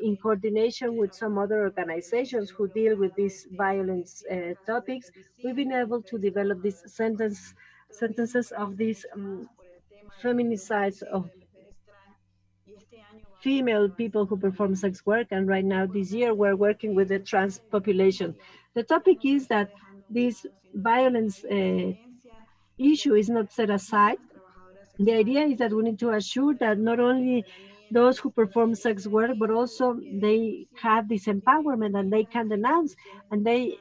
in coordination with some other organizations who deal with these violence topics, we've been able to develop these sentences of these feminicides of female people who perform sex work. And right now, this year, we're working with the trans population. The topic is that this violence issue is not set aside. The idea is that we need to assure that not only those who perform sex work, but also they have this empowerment and they can denounce and they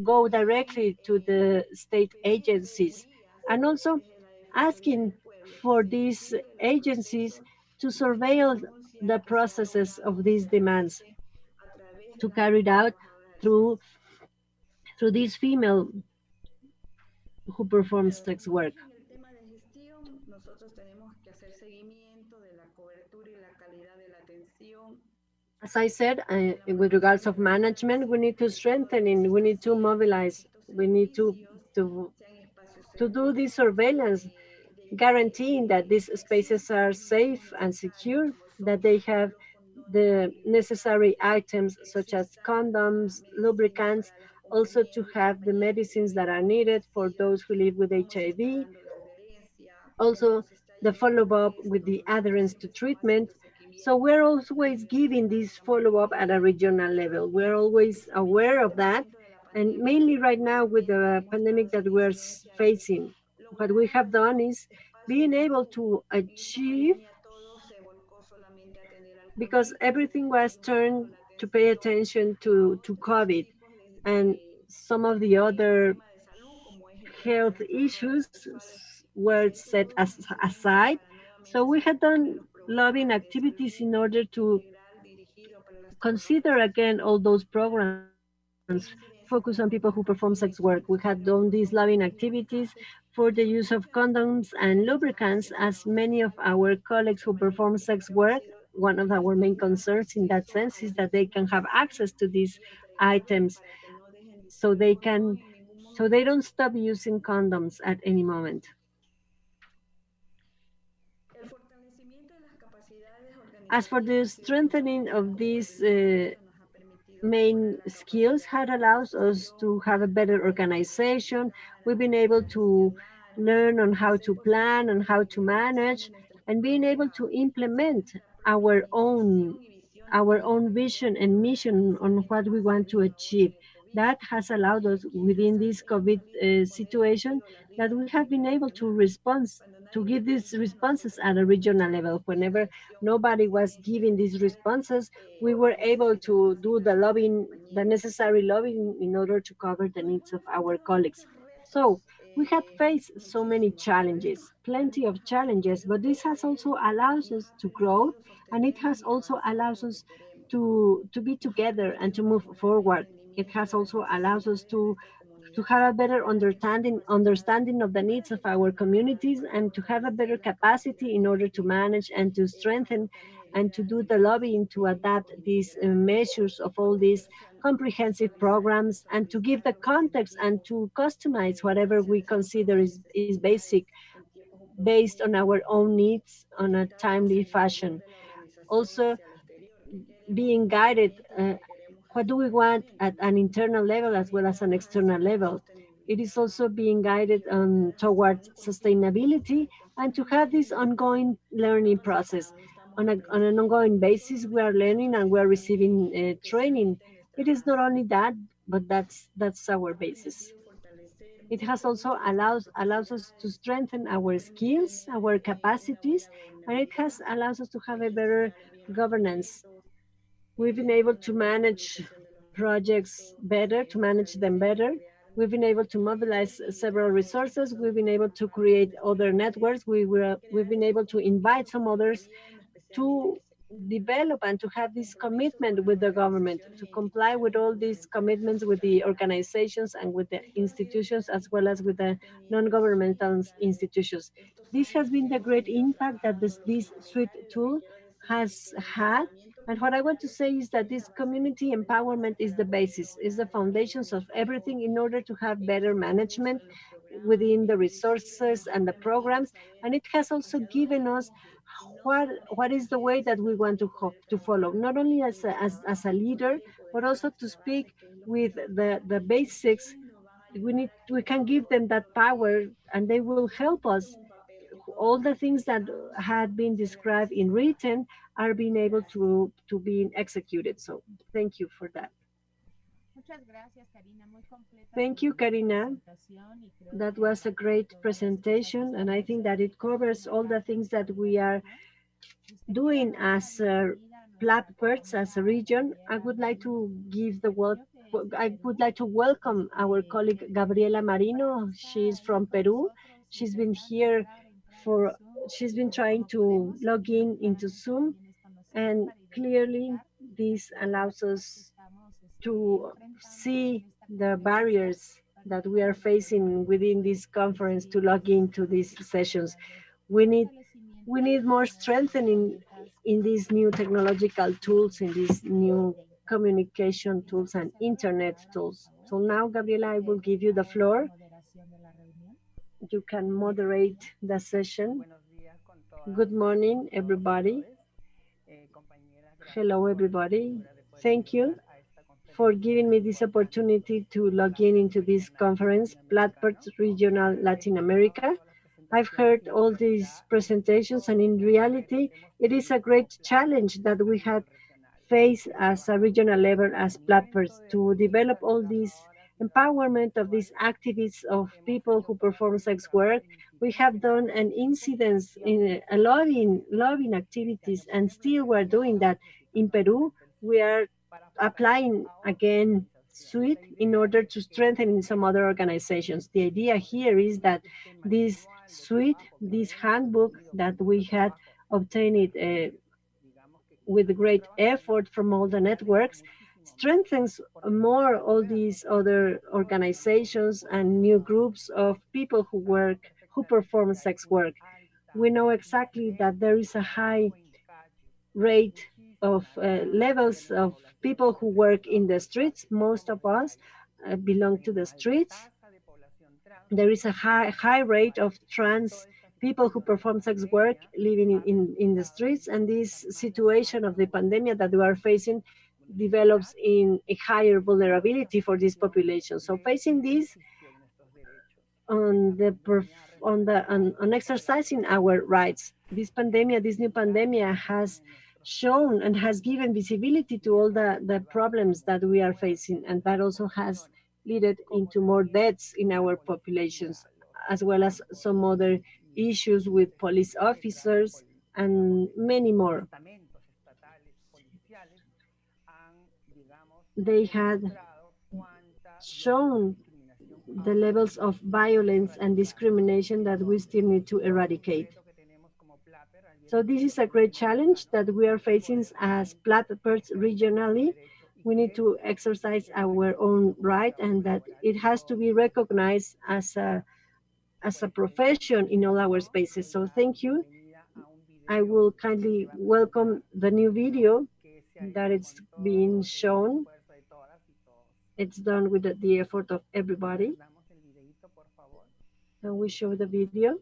go directly to the state agencies, and also asking for these agencies to surveil the processes of these demands to carry it out through these female who perform sex work. En el tema de gestión, nosotros tenemos que hacer seguimiento de la cobertura y la calidad de la atención. As I said, with regards of management, we need to strengthen and we need to mobilize. We need to do this surveillance, guaranteeing that these spaces are safe and secure, that they have the necessary items such as condoms, lubricants, also to have the medicines that are needed for those who live with HIV, also the follow-up with the adherence to treatment. So we're always giving this follow-up at a regional level. We're always aware of that. And mainly right now with the pandemic that we're facing, what we have done is being able to achieve, because everything was turned to pay attention to COVID and some of the other health issues were set aside. So we had done lobbying activities in order to consider again all those programs focus on people who perform sex work. We had done these lobbying activities for the use of condoms and lubricants, as many of our colleagues who perform sex work, one of our main concerns in that sense is that they can have access to these items so they don't stop using condoms at any moment. As for the strengthening of these main skills had allows us to have a better organization. We've been able to learn on how to plan and how to manage and being able to implement our own vision and mission on what we want to achieve. That has allowed us within this COVID situation that we have been able to respond, to give these responses at a regional level. Whenever nobody was giving these responses, we were able to do the lobbying, the necessary lobbying in order to cover the needs of our colleagues. So we have faced so many challenges, plenty of challenges, but this has also allowed us to grow, and it has also allowed us to be together and to move forward. It has also allowed us to have a better understanding of the needs of our communities and to have a better capacity in order to manage and to strengthen and to do the lobbying to adapt these measures of all these comprehensive programs and to give the context and to customize whatever we consider is basic based on our own needs on a timely fashion. Also being guided, what do we want at an internal level as well as an external level. It is also being guided towards sustainability and to have this ongoing learning process. On an ongoing basis, we are learning and we are receiving training. It is not only that, but that's our basis. It has also allows us to strengthen our skills, our capacities, and it has allows us to have a better governance. We've been able to manage projects better, to manage them better. We've been able to mobilize several resources. We've been able to create other networks. We've been able to invite some others to develop and to have this commitment with the government, to comply with all these commitments with the organizations and with the institutions, as well as with the non-governmental institutions. This has been the great impact that this SWIT tool has had. And what I want to say is that this community empowerment is the basis, is the foundations of everything in order to have better management within the resources and the programs. And it has also given us what is the way that we want to follow, not only as a leader, but also to speak with the basics. We can give them that power and they will help us. All the things that had been described in written are being able to be executed. So thank you for that. Thank you, Karina. That was a great presentation, and I think that it covers all the things that we are doing as Plattsburgh, as a region. I would like to welcome our colleague Gabriela Marino. She's from Peru. She's been here for, she's been trying to log in into Zoom, and clearly this allows us to see the barriers that we are facing within this conference to log into these sessions. We need more strengthening in these new technological tools, in these new communication tools and internet tools. So now, Gabriela, I will give you the floor. You can moderate the session. Good morning, everybody. Hello, everybody. Thank you for giving me this opportunity to log in into this conference, Plattsburgh Regional Latin America. I've heard all these presentations, and in reality, it is a great challenge that we had faced as a regional level as Plattsburgh to develop all this empowerment of these activists, of people who perform sex work. We have done an incidence in lobbying activities, and still we're doing that. In Peru, we are applying again SWIT in order to strengthen in some other organizations. The idea here is that this SWIT, this handbook that we had obtained with great effort from all the networks, strengthens more all these other organizations and new groups of people who perform sex work. We know exactly that there is a high rate of levels of people who work in the streets. Most of us belong to the streets. There is a high rate of trans people who perform sex work living in the streets, and this situation of the pandemic that we are facing develops in a higher vulnerability for this population. So facing this on exercising our rights, this new pandemic has shown and has given visibility to all the problems that we are facing, and that also has led into more deaths in our populations, as well as some other issues with police officers and many more. They had shown the levels of violence and discrimination that we still need to eradicate. So this is a great challenge that we are facing as Plattsburgh regionally. We need to exercise our own right, and that it has to be recognized as a profession in all our spaces. So thank you. I will kindly welcome the new video that is being shown. It's done with the effort of everybody. And we show the video.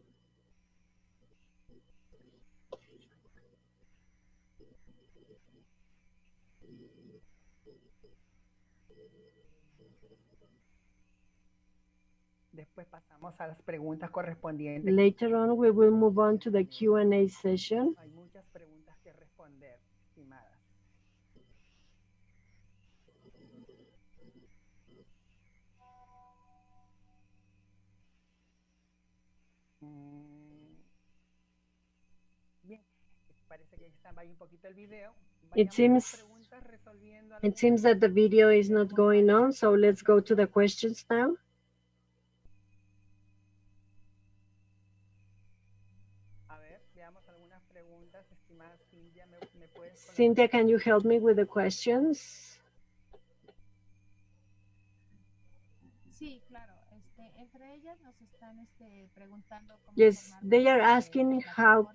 Later on, we will move on to the Q&A session. It seems that the video is not going on, so let's go to the questions now. Cynthia, can you help me with the questions? Yes, they are asking how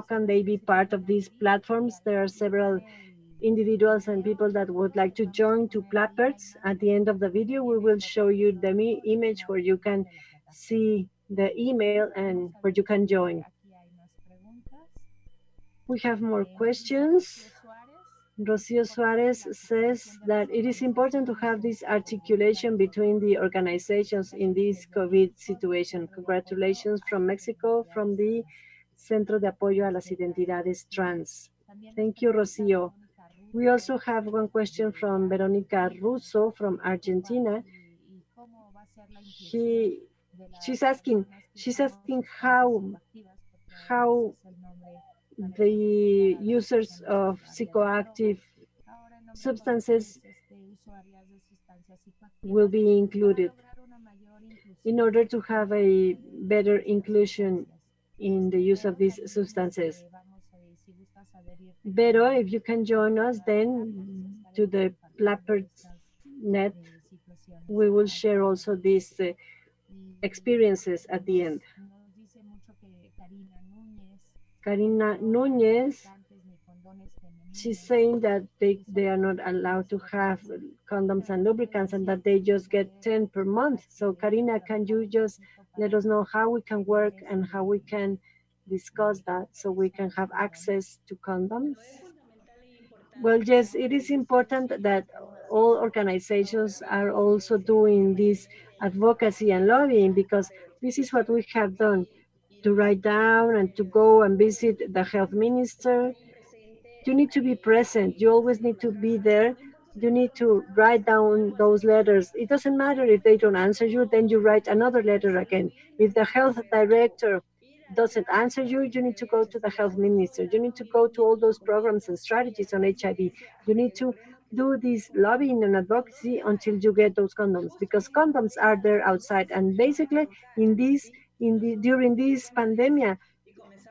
can they be part of these platforms. There are several individuals and people that would like to join to Plattsburgh. At the end of the video, we will show you the image where you can see the email and where you can join. We have more questions. Rocio Suarez says that it is important to have this articulation between the organizations in this COVID situation. Congratulations from Mexico, from the Centro de Apoyo a las Identidades Trans. Thank you, Rocio. We also have one question from Veronica Russo from Argentina. She, she's asking, how the users of psychoactive substances will be included in order to have a better inclusion in the use of these substances. Pero, if you can join us then to the Plappert net, we will share also these experiences at the end. Karina Nunez, she's saying that they are not allowed to have condoms and lubricants and that they just get 10 per month. So Karina, can you just let us know how we can work and how we can discuss that so we can have access to condoms? Well, yes, it is important that all organizations are also doing this advocacy and lobbying, because this is what we have done, to write down and to go and visit the health minister. You need to be present. You always need to be there. You need to write down those letters. It doesn't matter if they don't answer you, then you write another letter again. If the health director doesn't answer you, you need to go to the health minister. You need to go to all those programs and strategies on HIV. You need to do this lobbying and advocacy until you get those condoms, because condoms are there outside. And basically, during this pandemic,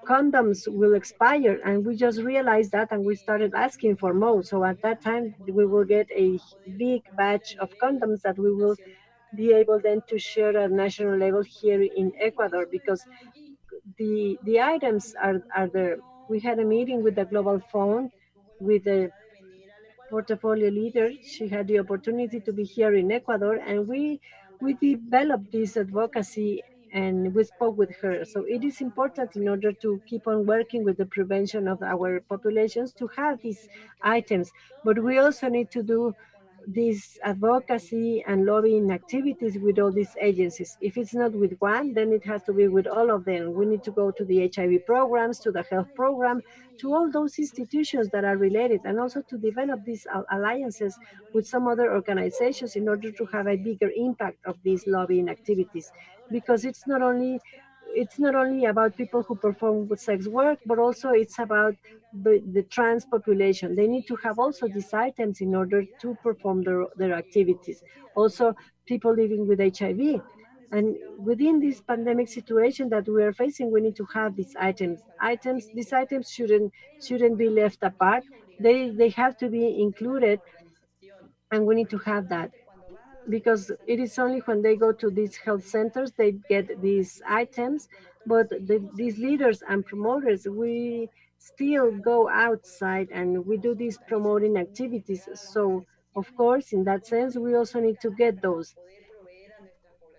condoms will expire, and we just realized that, and we started asking for more. So at that time we will get a big batch of condoms that we will be able then to share at national level here in Ecuador, because the items are there. We had a meeting with the Global Fund, with the portfolio leader. She had the opportunity to be here in Ecuador, and we developed this advocacy and we spoke with her. So it is important, in order to keep on working with the prevention of our populations, to have these items. But we also need to do this advocacy and lobbying activities with all these agencies. If it's not with one, then it has to be with all of them. We need to go to the HIV programs, to the health program, to all those institutions that are related, and also to develop these alliances with some other organizations in order to have a bigger impact of these lobbying activities. Because it's not only about people who perform with sex work, but also it's about the trans population. They need to have also these items in order to perform their activities. Also, people living with HIV. And within this pandemic situation that we are facing, we need to have these items. These items shouldn't be left apart. They have to be included, and we need to have that, because it is only when they go to these health centers they get these items. But these leaders and promoters, we still go outside and we do these promoting activities. So of course, in that sense, we also need to get those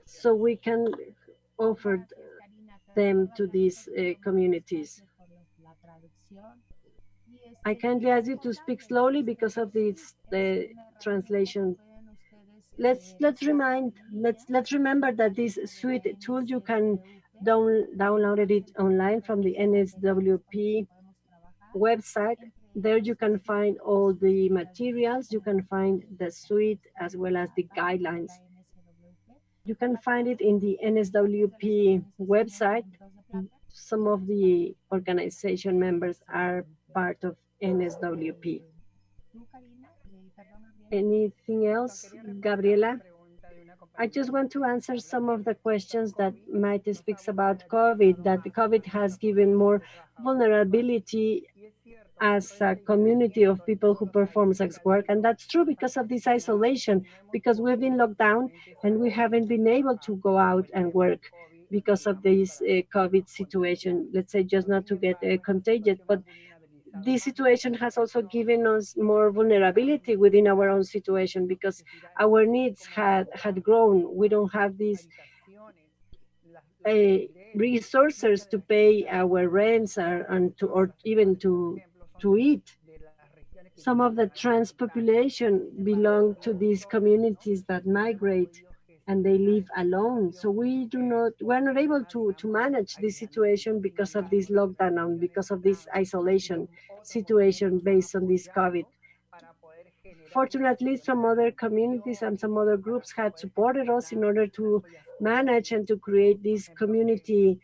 so we can offer them to these communities. I kindly ask you to speak slowly because of this the translation. Let's remember that this SWIT tool, you can download it online from the NSWP website. There you can find all the materials. You can find the SWIT as well as the guidelines. You can find it in the NSWP website. Some of the organization members are part of NSWP. Anything else, Gabriela? I just want to answer some of the questions that Maite speaks about COVID, that the COVID has given more vulnerability as a community of people who perform sex work. And that's true because of this isolation, because we've been locked down and we haven't been able to go out and work because of this COVID situation. Let's say, just not to get contagious, but this situation has also given us more vulnerability within our own situation, because our needs had grown. We don't have these resources to pay our rents or even to eat. Some of the trans population belong to these communities that migrate and they live alone. So we're not able to manage this situation because of this lockdown and because of this isolation situation based on this COVID. Fortunately, some other communities and some other groups had supported us in order to manage and to create these community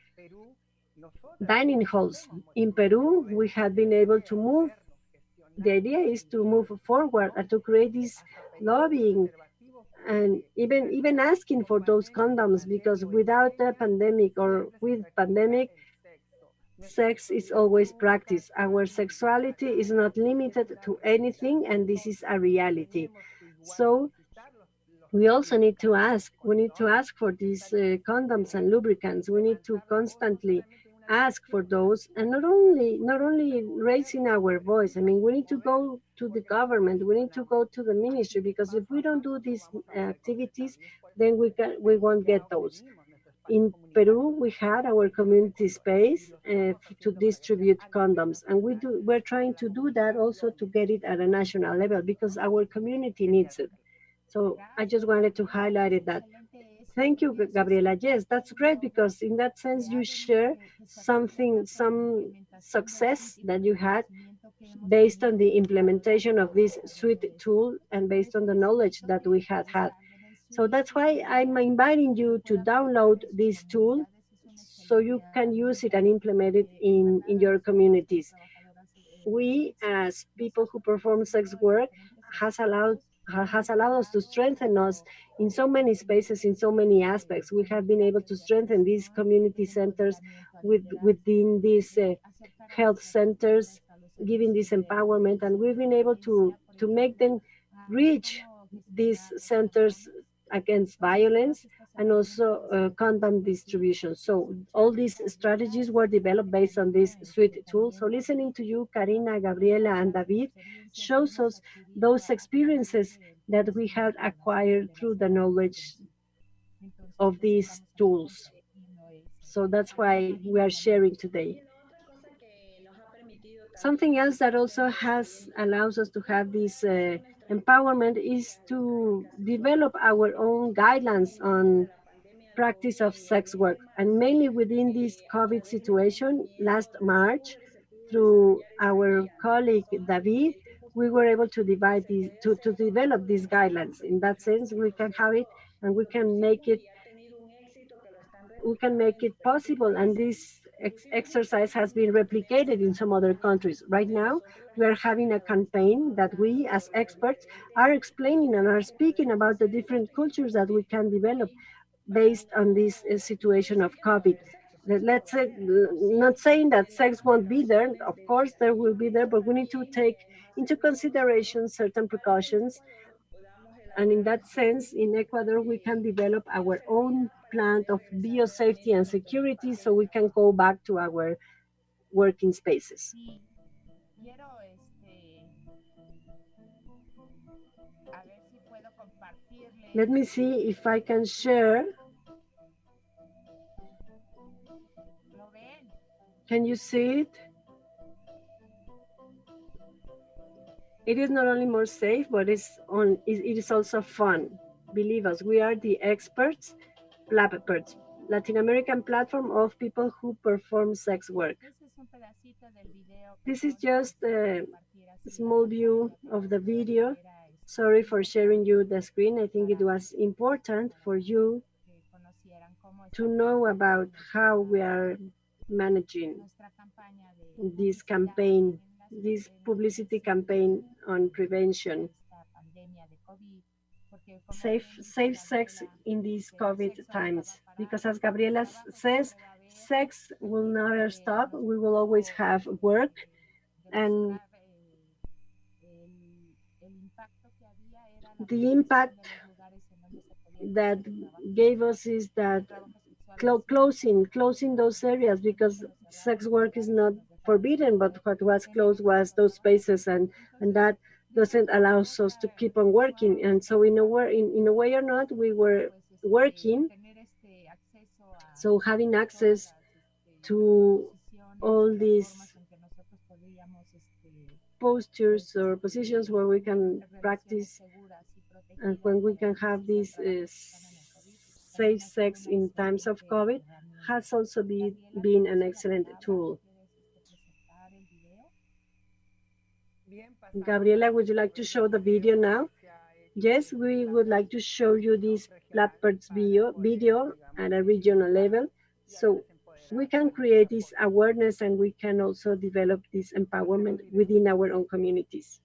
dining halls. In Peru, we had been able to move. The idea is to move forward and to create this lobbying and even asking for those condoms, because without the pandemic or with pandemic, sex is always practice. Our sexuality is not limited to anything, and this is a reality. So we also need to ask. We need to ask for these condoms and lubricants. We need to constantly ask for those, and not only raising our voice. I mean, we need to go to the government. We need to go to the ministry, because if we don't do these activities, then we won't get those. In Peru, we had our community space to distribute condoms, and we're trying to do that also to get it at a national level, because our community needs it. So I just wanted to highlight that. Thank you, Gabriela. Yes, that's great, because in that sense you share something, some success that you had based on the implementation of this SWIT tool and based on the knowledge that we had. So that's why I'm inviting you to download this tool so you can use it and implement it in your communities. We, as people who perform sex work, has allowed us to strengthen us in so many spaces, in so many aspects. We have been able to strengthen these community centers within these health centers, giving this empowerment, and we've been able to make them reach these centers against violence and also condom distribution. So all these strategies were developed based on this SWIT tool. So listening to you, Karina, Gabriela, and David, shows us those experiences that we have acquired through the knowledge of these tools. So that's why we are sharing today. Something else that also allows us to have this empowerment is to develop our own guidelines on practice of sex work. And mainly within this COVID situation, last March, through our colleague David, we were able to to develop these guidelines. In that sense, we can have it and we can make it possible. And this exercise has been replicated in some other countries. Right now, we are having a campaign that we as experts are explaining and are speaking about the different cultures that we can develop based on this situation of COVID. Let's say, not saying that sex won't be there, of course there will be there, but we need to take into consideration certain precautions. And in that sense, in Ecuador, we can develop our own plan of biosafety and security so we can go back to our working spaces. Let me see if I can share. Can you see it? It is not only more safe, but it is also fun. Believe us, we are the experts, Latin American platform of people who perform sex work. This is just a small view of the video. Sorry for sharing you the screen. I think it was important for you to know about how we are managing this campaign, this publicity campaign on prevention. Safe sex in these COVID times, because as Gabriela says, sex will never stop. We will always have work, and the impact that gave us is that closing those areas, because sex work is not forbidden, but what was closed was those spaces, and that doesn't allow us to keep on working. And so in a way or not, we were working. So having access to all these postures or positions where we can practice and when we can have this safe sex in times of COVID has also been an excellent tool. Gabriela, would you like to show the video now? Yes, we would like to show you this Blackbird's video at a regional level. So we can create this awareness and we can also develop this empowerment within our own communities.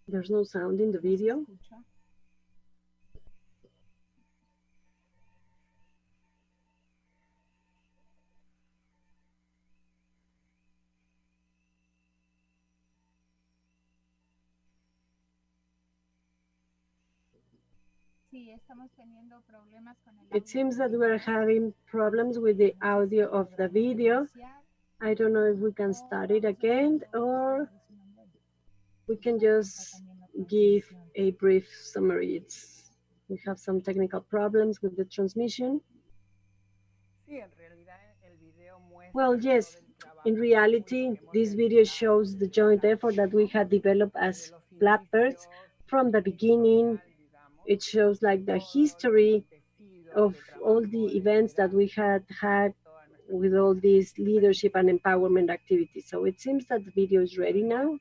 There's no sound in the video. It seems that we're having problems with the audio of the video. I don't know if we can start it again or we can just give a brief summary. We have some technical problems with the transmission. Well, yes, in reality, this video shows the joint effort that we had developed as Blackbirds from the beginning. It shows like the history of all the events that we had with all these leadership and empowerment activities. So it seems that the video is ready now.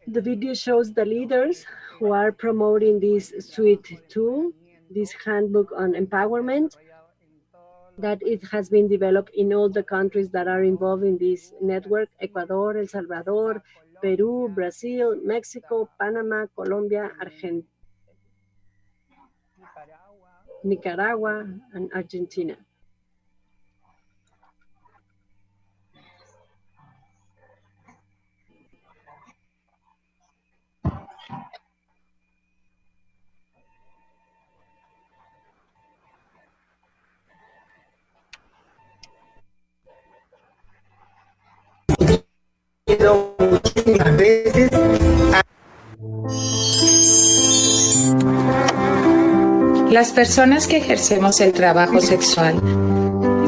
The video shows the leaders who are promoting this SWIT tool, this handbook on empowerment, that it has been developed in all the countries that are involved in this network: Ecuador, El Salvador, Peru, Brazil, Mexico, Panama, Colombia, Argentina, Nicaragua, and Argentina. Muchísimas veces las personas que ejercemos el trabajo sexual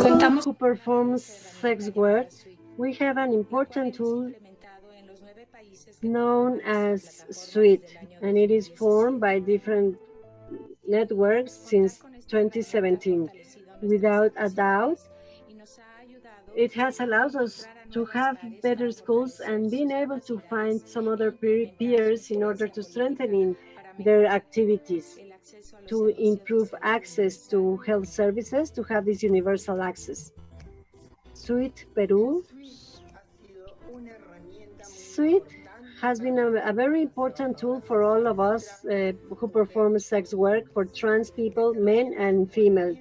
contamos who performs sex work. We have an important tool known as SWIT, and it is formed by different networks since 2017. Without a doubt, it has allowed us to have better schools and being able to find some other peers in order to strengthen their activities, to improve access to health services, to have this universal access. SWIT Peru. SWIT has been a very important tool for all of us who perform sex work, for trans people, men and female.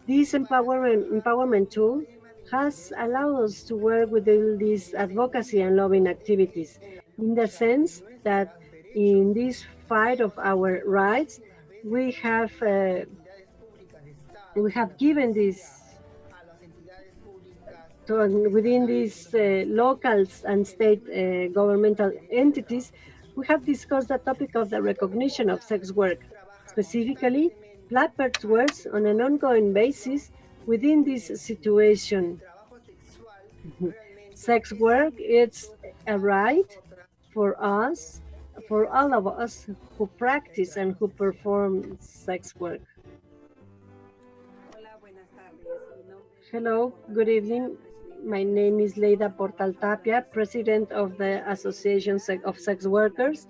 This empowerment tool has allowed us to work with these advocacy and lobbying activities, in the sense that in this fight of our rights, we have given this within these locals and state governmental entities. We have discussed the topic of the recognition of sex work. Specifically, Blackbird works on an ongoing basis within this situation. Sex work, it's a right for us, for all of us who practice and who perform sex work. Hello, good evening. My name is Leida Portal Tapia, president of the Association of Sex Workers.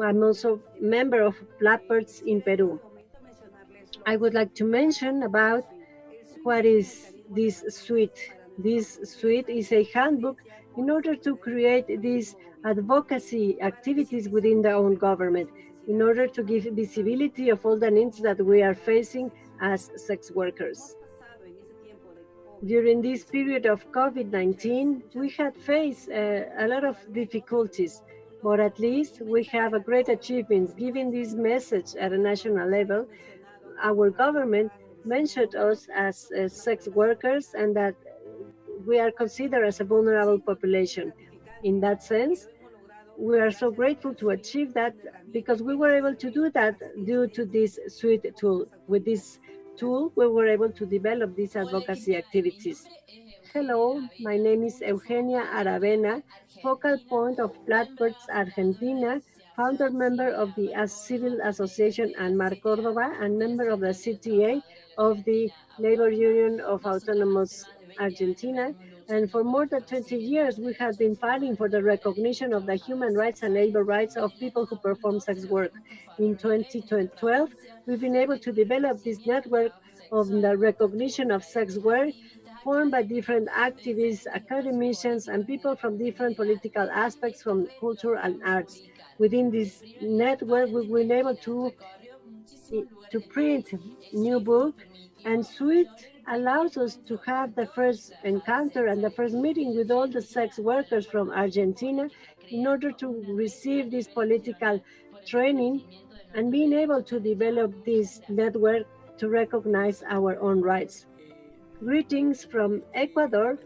I'm also a member of Blackbirds in Peru. I would like to mention about what is this SWIT. This SWIT is a handbook in order to create these advocacy activities within the own government, in order to give visibility of all the needs that we are facing as sex workers. During this period of COVID-19, we had faced a lot of difficulties, but at least we have a great achievement. Giving this message at a national level, our government mentioned us as sex workers and that we are considered as a vulnerable population. In that sense, we are so grateful to achieve that because we were able to do that due to this SWIT tool. With this tool, we were able to develop these advocacy activities. Hello, my name is Eugenia Aravena, focal point of Platforms Argentina, founder member of the Civil Association ANMAR Córdoba, and member of the CTA of the Labor Union of Autonomous Argentina. And for more than 20 years, we have been fighting for the recognition of the human rights and labor rights of people who perform sex work. In 2012, we've been able to develop this network of the recognition of sex work formed by different activists, academicians, and people from different political aspects from culture and arts. Within this network, we've been able to print new book, and SWIT allows us to have the first encounter and the first meeting with all the sex workers from Argentina in order to receive this political training and being able to develop this network to recognize our own rights. Greetings from Ecuador.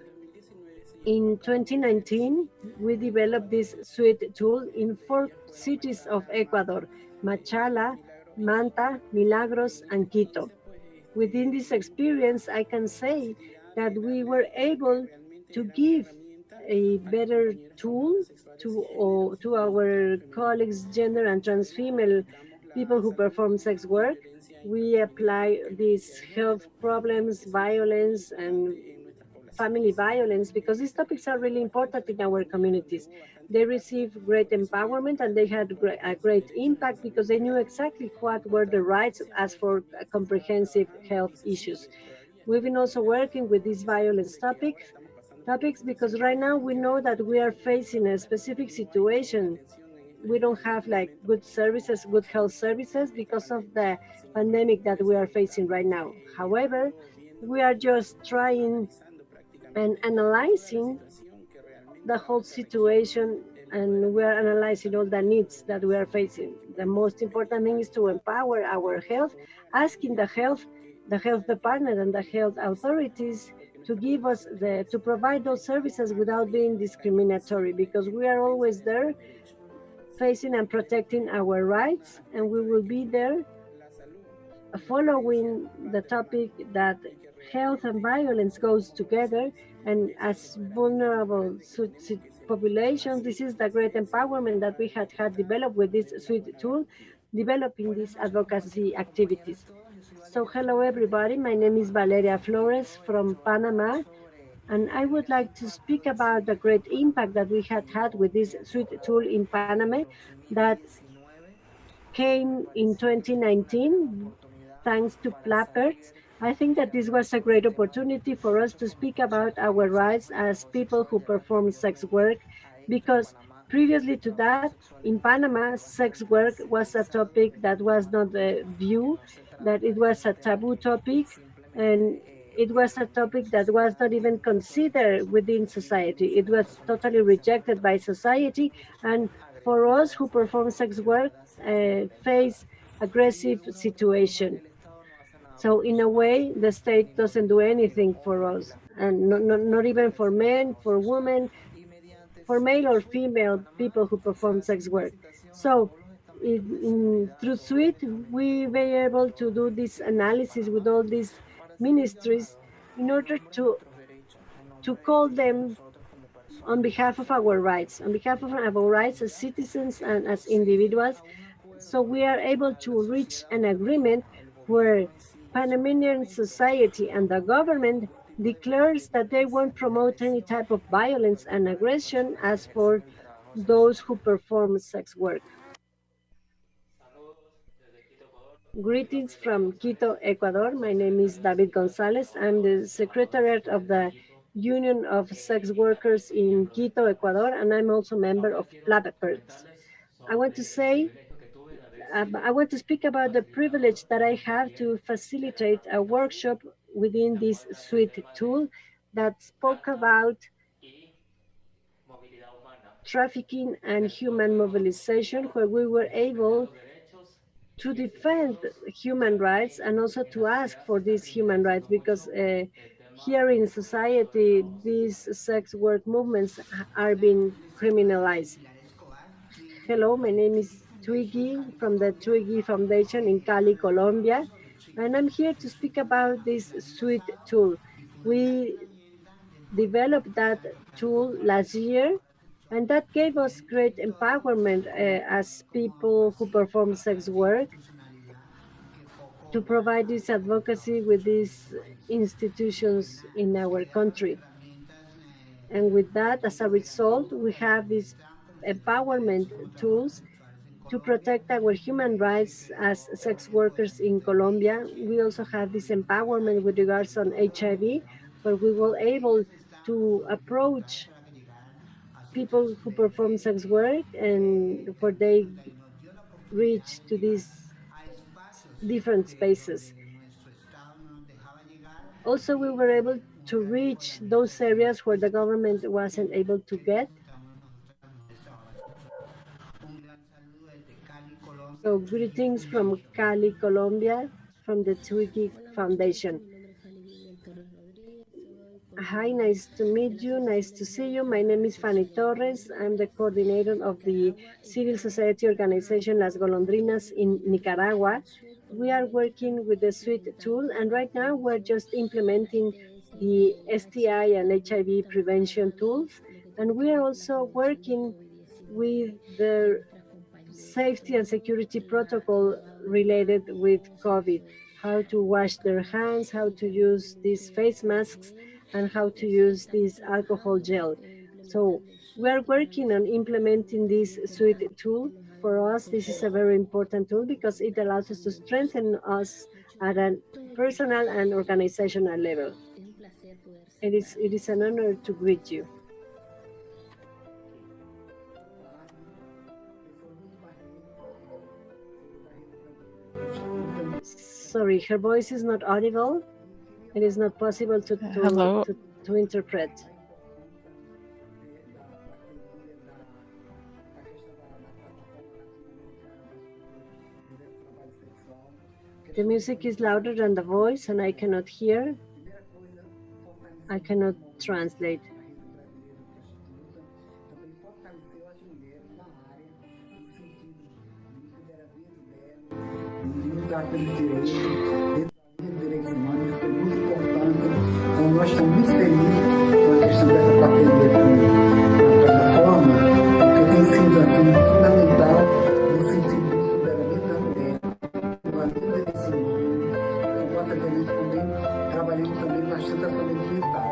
In 2019, we developed this SWIT tool in 4 cities of Ecuador: Machala, Manta, Milagros, and Quito. Within this experience, I can say that we were able to give a better tool to our colleagues, gender and trans female people who perform sex work. We apply these health problems, violence, and family violence because these topics are really important in our communities. They receive great empowerment and they had a great impact because they knew exactly what were the rights as for comprehensive health issues. We've been also working with these violence topics because right now we know that we are facing a specific situation. We don't have like good services, good health services because of the pandemic that we are facing right now. However, we are just trying and analyzing the whole situation, and we are analyzing all the needs that we are facing. The most important thing is to empower our health, asking the health department and the health authorities to give us to provide those services without being discriminatory, because we are always there facing and protecting our rights, and we will be there following the topic that health and violence goes together, and as vulnerable populations, this is the great empowerment that we had developed with this SWIT tool, developing these advocacy activities. So hello everybody, my name is Valeria Flores from Panama, and I would like to speak about the great impact that we had with this SWIT tool in Panama that came in 2019 thanks to Plappers. I think that this was a great opportunity for us to speak about our rights as people who perform sex work, because previously to that, in Panama, sex work was a topic that was not viewed, that it was a taboo topic, and it was a topic that was not even considered within society. It was totally rejected by society, and for us who perform sex work, face aggressive situation. So in a way, the state doesn't do anything for us, and not even for men, for women, for male or female people who perform sex work. So through SWIT, we were able to do this analysis with all these ministries in order to call them on behalf of our rights, on behalf of our rights as citizens and as individuals. So we are able to reach an agreement where Panamanian society and the government declares that they won't promote any type of violence and aggression as for those who perform sex work. Greetings from Quito, Ecuador. My name is David Gonzalez. I'm the Secretariat of the Union of Sex Workers in Quito, Ecuador, and I'm also a member of Plappers. I want to say I want to speak about the privilege that I have to facilitate a workshop within this SWIT tool that spoke about trafficking and human mobilization, where we were able to defend human rights and also to ask for these human rights, because here in society, these sex work movements are being criminalized. Hello, my name is Twiggy from the Twiggy Foundation in Cali, Colombia, and I'm here to speak about this SWIT tool. We developed that tool last year, and that gave us great empowerment as people who perform sex work to provide this advocacy with these institutions in our country. And with that, as a result, we have these empowerment tools to protect our human rights as sex workers in Colombia. We also have this empowerment with regards on HIV, where we were able to approach people who perform sex work and where they reach to these different spaces. Also, we were able to reach those areas where the government wasn't able to get. So greetings from Cali, Colombia, from the Twiggy Foundation. Hi, nice to meet you. Nice to see you. My name is Fanny Torres. I'm the coordinator of the civil society organization Las Golondrinas in Nicaragua. We are working with the SWIT tool, and right now we're just implementing the STI and HIV prevention tools. And we are also working with the safety and security protocol related with COVID, how to wash their hands, how to use these face masks, and how to use this alcohol gel. So we are working on implementing this SWIT tool. For us, this is a very important tool because it allows us to strengthen us at a personal and organizational level. It is an honor to greet you. Sorry, her voice is not audible. It is not possible to interpret. The music is louder than the voice and I cannot hear. I cannot translate. Direitos humanos foi muito importante. Então, nós estamos muito felizes com a questão dessa parceria com a plataforma, porque tem sido assim, fundamental no sentido do empoderamento da mulher, no âmbito dos direitos humanos. Consequentemente, também trabalhando também bastante a saúde mental.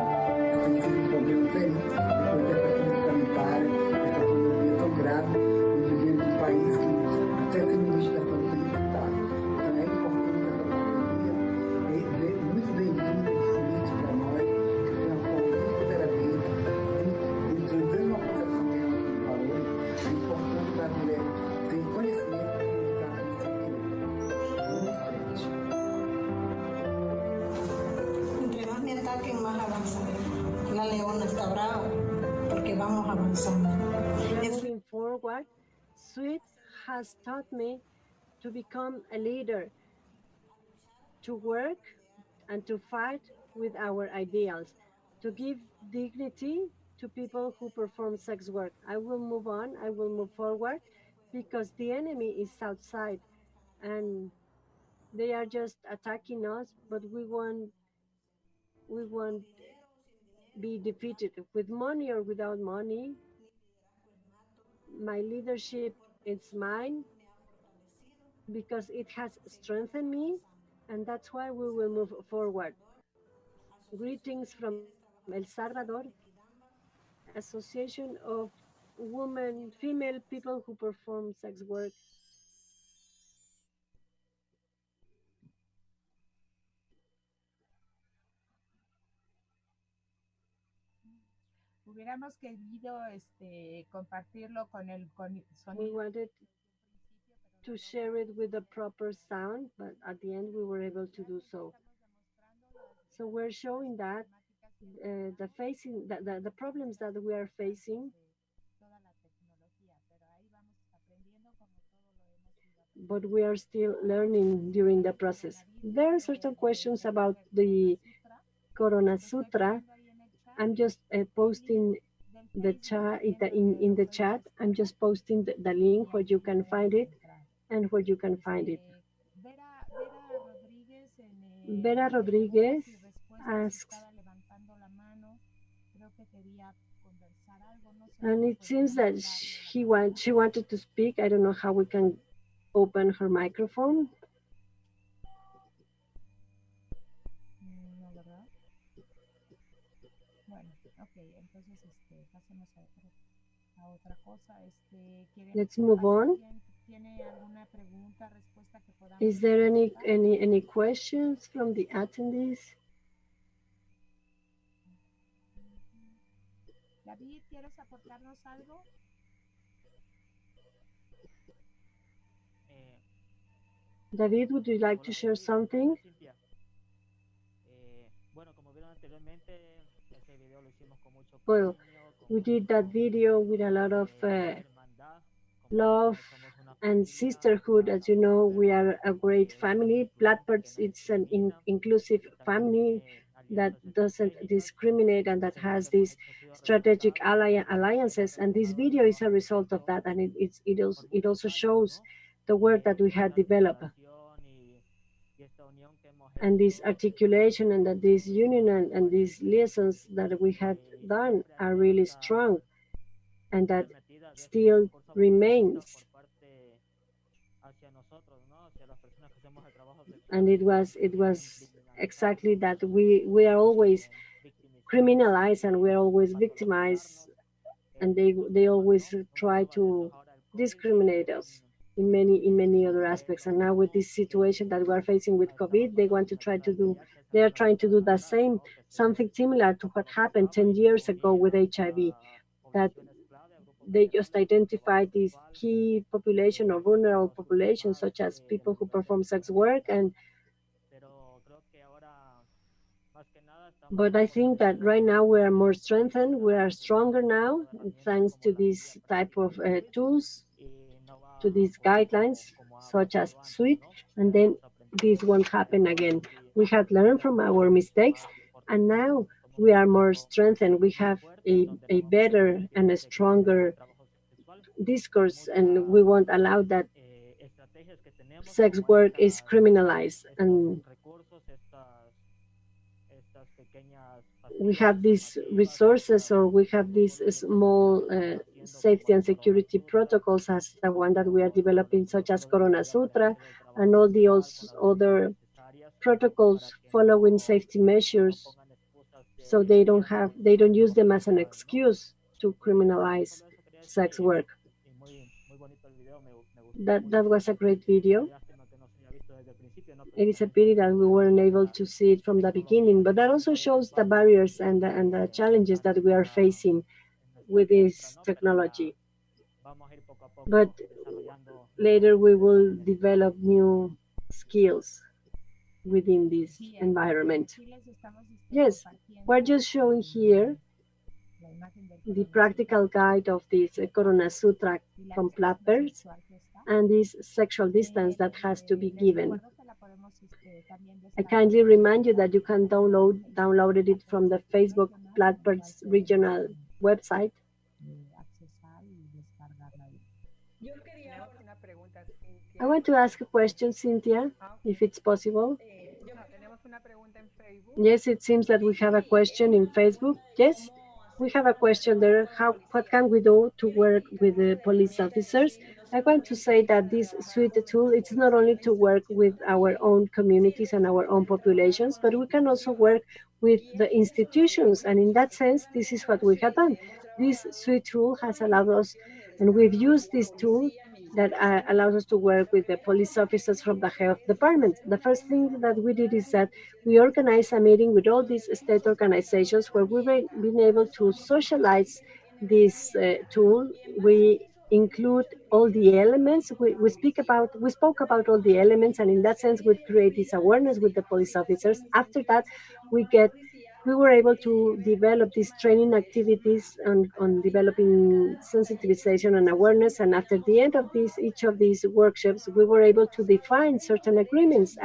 Tem sido um problema diferente depois dessa crise sanitária, essa pandemia tão grave, e vivendo um país que até sem ministro da saúde tem dificuldade. Então, é importante essa parceria. Muito bem-vindo o SWIT para nós, que foi uma forma de empoderamento, de trazer uma coisa também de valor, é importante para a mulher ter conhecimento e lutar pelo seu direito. Vamos em frente. Entre más me ataquen, más avanzaré. La leona está brava porque vamos avanzando. Moving forward, SWIT has taught me to become a leader, to work and to fight with our ideals, to give dignity to people who perform sex work. I will move on, I will move forward because the enemy is outside and they are just attacking us, but we won't be defeated with money or without money. My leadership is mine because it has strengthened me, and that's why we will move forward. Greetings from El Salvador, Association of Women, Female People who Perform Sex Work. Hubiéramos querido compartirlo con el We sonido. wanted to share it with the proper sound, but at the end we were able to do so. So we're showing that the problems that we are facing, but we are still learning during the process. There are certain questions about the Corona Sutra. I'm just posting the chat in the chat. I'm just posting the link where you can find it and where you can find it. Vera Rodriguez asks, and it seems that she wanted to speak. I don't know how we can open her microphone. No, ¿verdad? Bueno, ok, entonces pasemos a otra cosa. Let's move on. ¿Tiene alguna pregunta, respuesta que podamos? Is there any questions from the attendees? David, ¿quieres aportarnos algo? David, would you like to share something? Well, we did that video with a lot of love and sisterhood. As you know, we are a great family. Blackbirds, it's an inclusive family that doesn't discriminate and that has these strategic alliances. And this video is a result of that. And it also shows the work that we had developed. And this articulation and that this union and these lessons that we had done are really strong and that still remains. And it was exactly that we are always criminalized and we're always victimized, and they always try to discriminate us in many other aspects. And now with this situation that we're facing with COVID, they are trying to do the same, something similar to what happened 10 years ago with HIV, that they just identified this key population or vulnerable population, such as people who perform sex work. But I think that right now we are more strengthened, we are stronger now, thanks to these type of tools, to these guidelines, such as SWIT, and then this won't happen again. We have learned from our mistakes, and now we are more strengthened. We have a better and a stronger discourse, and we won't allow that sex work is criminalized. And we have these resources, or we have these small safety and security protocols, as the one that we are developing, such as Corona Sutra, and all the other protocols following safety measures, so they don't use them as an excuse to criminalize sex work. That was a great video. It is a pity that we weren't able to see it from the beginning, but that also shows the barriers and the challenges that we are facing with this technology. But later we will develop new skills within this environment. Yes, we're just showing here the practical guide of this Corona Sutra from Blackbirds and this sexual distance that has to be given. I kindly remind you that you can download it from the Facebook Blackbirds regional website. I want to ask a question, Cynthia, if it's possible. Yes, it seems that we have a question in Facebook. Yes, we have a question there. What can we do to work with the police officers? I want to say that this SWIT tool, it's not only to work with our own communities and our own populations, but we can also work with the institutions. And in that sense, this is what we have done. This SWIT tool has allowed us, and we've used this tool that allows us to work with the police officers from the health department. The first thing that we did is that we organized a meeting with all these state organizations where we've been able to socialize this tool. We include all the elements. We spoke about all the elements, and in that sense, we create this awareness with the police officers. After that, we were able to develop these training activities on developing sensitization and awareness. And after the end of each of these workshops, we were able to define certain agreements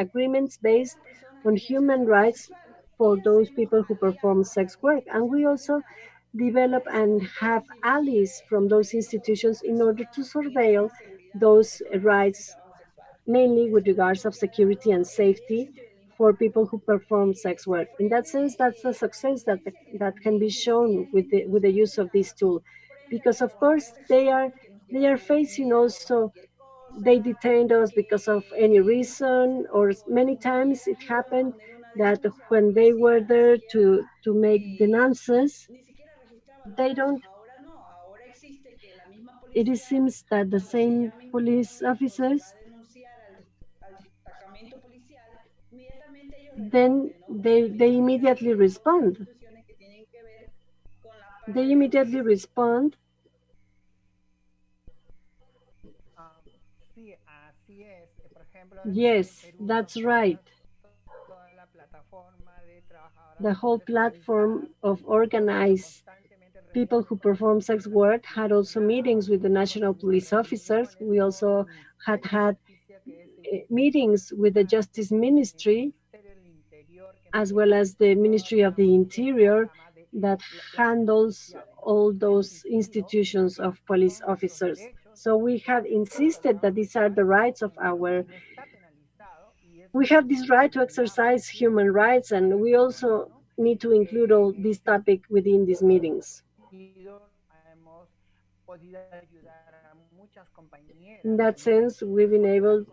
based on human rights for those people who perform sex work. And we also develop and have allies from those institutions in order to surveil those rights, mainly with regards of security and safety for people who perform sex work. In that sense, that's a success that can be shown with the use of this tool, because of course they are facing also, they detained us because of any reason, or many times it happened that when they were there to make denounces, they don't, it seems that the same police officers, then they immediately respond. They immediately respond. Sí, así es. Por ejemplo, en Yes, Perú that's right. toda la plataforma de trabajadoras The sexuales whole organizadas platform of organized constantemente people reúnen who con perform la sex work had also comisionada meetings with the national police officers. We also had meetings with the Justice Ministry, as well as the Ministry of the Interior, that handles all those institutions of police officers. So we have insisted that these are the rights of our, we have this right to exercise human rights, and we also need to include all this topic within these meetings. In that sense, we've been able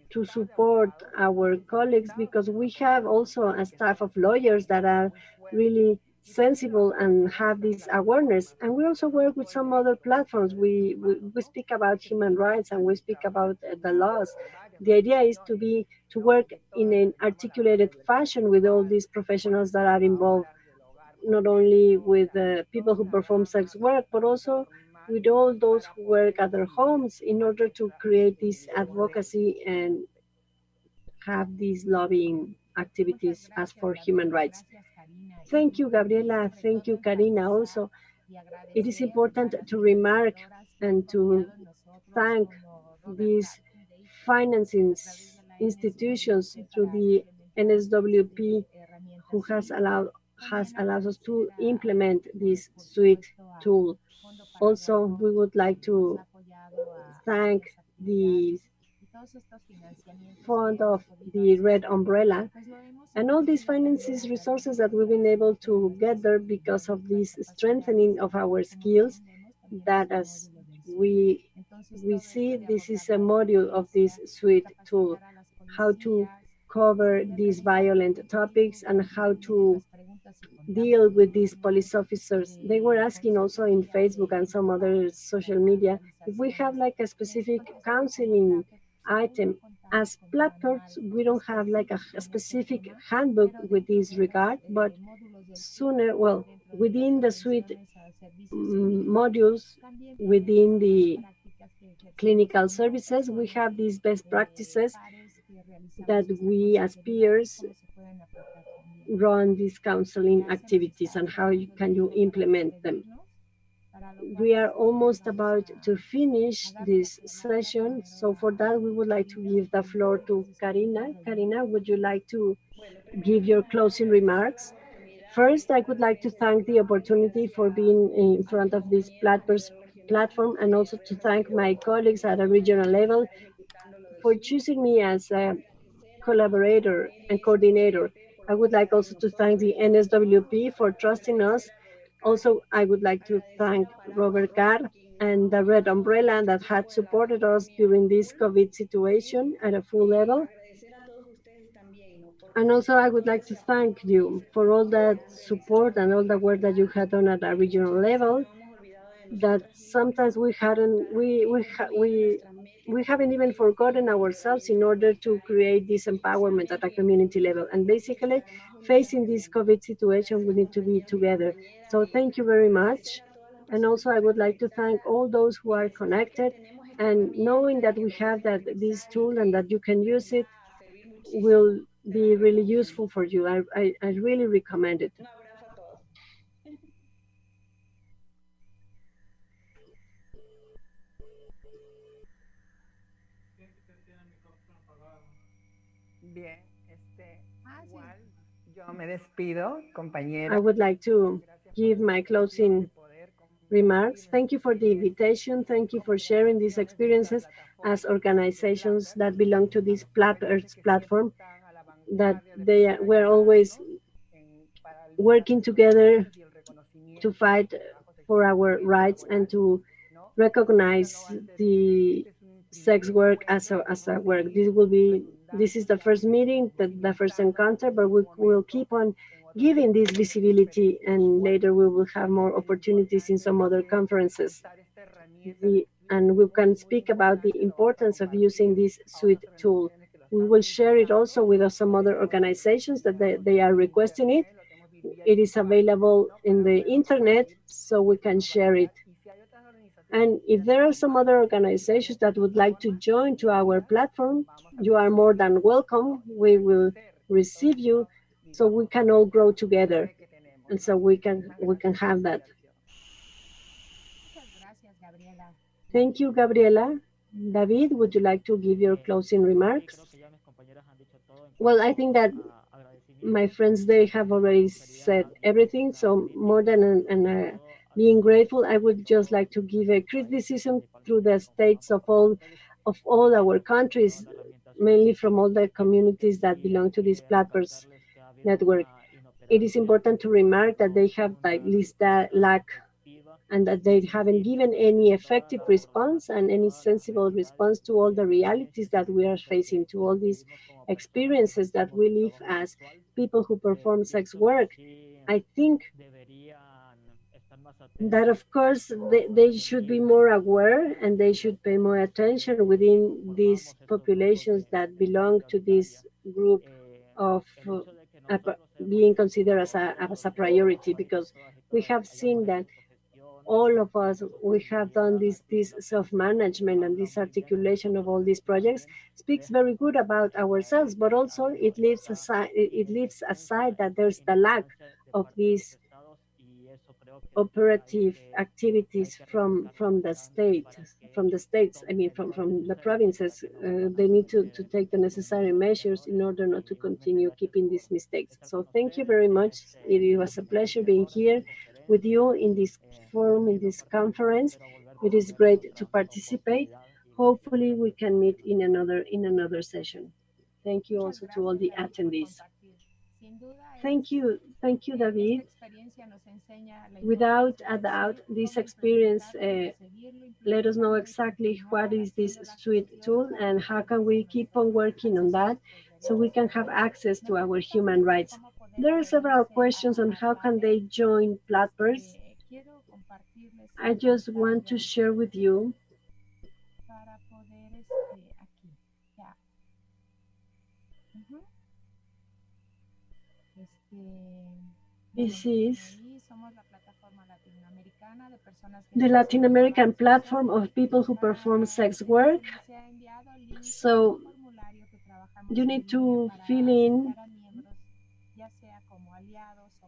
to support our colleagues because we have also a staff of lawyers that are really sensible and have this awareness. And we also work with some other platforms. We speak about human rights and we speak about the laws. The idea is to work in an articulated fashion with all these professionals that are involved, not only with people who perform sex work, but also with all those who work at their homes in order to create this advocacy and have these lobbying activities as for human rights. Thank you, Gabriela. Thank you, Karina. Also, it is important to remark and to thank these financing institutions through the NSWP, who has allowed us to implement this SWIT tool. Also, we would like to thank the fund of the Red Umbrella and all these finances resources that we've been able to gather because of this strengthening of our skills, that as we see, this is a module of this SWIT tool, how to cover these violent topics and how to deal with these police officers. They were asking also in Facebook and some other social media if we have like a specific counseling item. As platforms, we don't have like a specific handbook with this regard, but sooner, well, within the SWIT modules, within the clinical services, we have these best practices that we as peers run these counseling activities and how can you implement them. We are almost about to finish this session, so for that we would like to give the floor to Karina. Karina, would you like to give your closing remarks? First, I would like to thank the opportunity for being in front of this platform, and also to thank my colleagues at a regional level for choosing me as a collaborator and coordinator. I would like also to thank the NSWP for trusting us. Also, I would like to thank Robert Carr and the Red Umbrella that had supported us during this COVID situation at a full level. And also, I would like to thank you for all that support and all the work that you had done at a regional level, that sometimes we haven't even forgotten ourselves in order to create this empowerment at a community level. And basically, facing this COVID situation, we need to be together. So thank you very much. And also, I would like to thank all those who are connected, and knowing that we have this tool and that you can use it will be really useful for you. I really recommend it. Bien, igual yo me despido, I would like to give my closing remarks. Thank you for the invitation. Thank you for sharing these experiences as organizations that belong to this platform, that we're always working together to fight for our rights and to recognize the sex work as a work. This is the first meeting, the first encounter, but we will keep on giving this visibility, and later we will have more opportunities in some other conferences. And we can speak about the importance of using this SWIT tool. We will share it also with some other organizations that they are requesting it. It is available in the internet, so we can share it. And if there are some other organizations that would like to join to our platform, you are more than welcome. We will receive you so we can all grow together, and so we can have that. Thank you, Gabriela. David, would you like to give your closing remarks? Well, I think that my friends, they have already said everything. So more than being grateful, I would just like to give a criticism through the states of all our countries, mainly from all the communities that belong to this platforms network. It is important to remark that they have like this lack, and that they haven't given any effective response and any sensible response to all the realities that we are facing, to all these experiences that we live as people who perform sex work. I think that, of course, they should be more aware, and they should pay more attention within these populations that belong to this group of being considered as a priority, because we have seen that all of us, we have done this self-management, and this articulation of all these projects speaks very good about ourselves, but also it leaves aside that there's the lack of these operative activities from the states. I mean, from the provinces. They need to take the necessary measures in order not to continue keeping these mistakes. So thank you very much. It was a pleasure being here with you in this forum, in this conference. It is great to participate. Hopefully we can meet in another session. Thank you also to all the attendees. Thank you, David. Without a doubt, this experience let us know exactly what is this SWIT tool and how can we keep on working on that so we can have access to our human rights. There are several questions on how can they join platforms. I just want to share with you this is the Latin American platform of people who perform sex work. So you need to fill in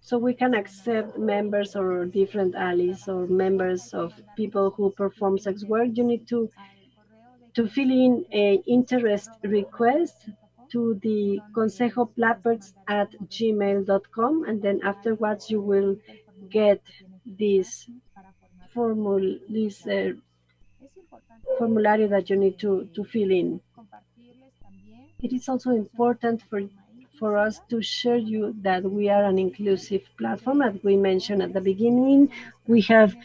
so we can accept members or different allies or members of people who perform sex work. You need to fill in an interest request to the consejoplatforms@gmail.com, and then afterwards you will get this formulary that you need to fill in. It is also important for us to share you that we are an inclusive platform. As we mentioned at the beginning, we have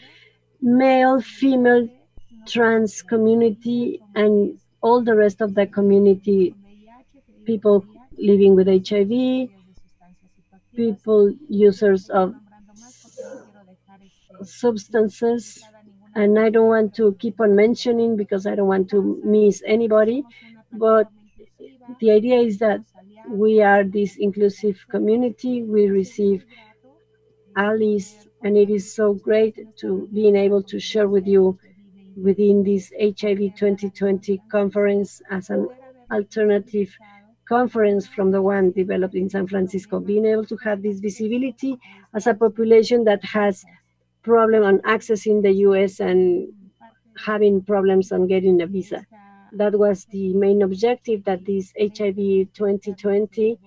male, female, trans community, and all the rest of the community, people living with HIV, people users of substances, and I don't want to keep on mentioning because I don't want to miss anybody, but the idea is that we are this inclusive community. We receive allies, and it is so great to being able to share with you within this HIV 2020 conference as an alternative conference from the one developed in San Francisco, being able to have this visibility as a population that has problem on accessing the US and having problems on getting a visa. That was the main objective that this HIV 2020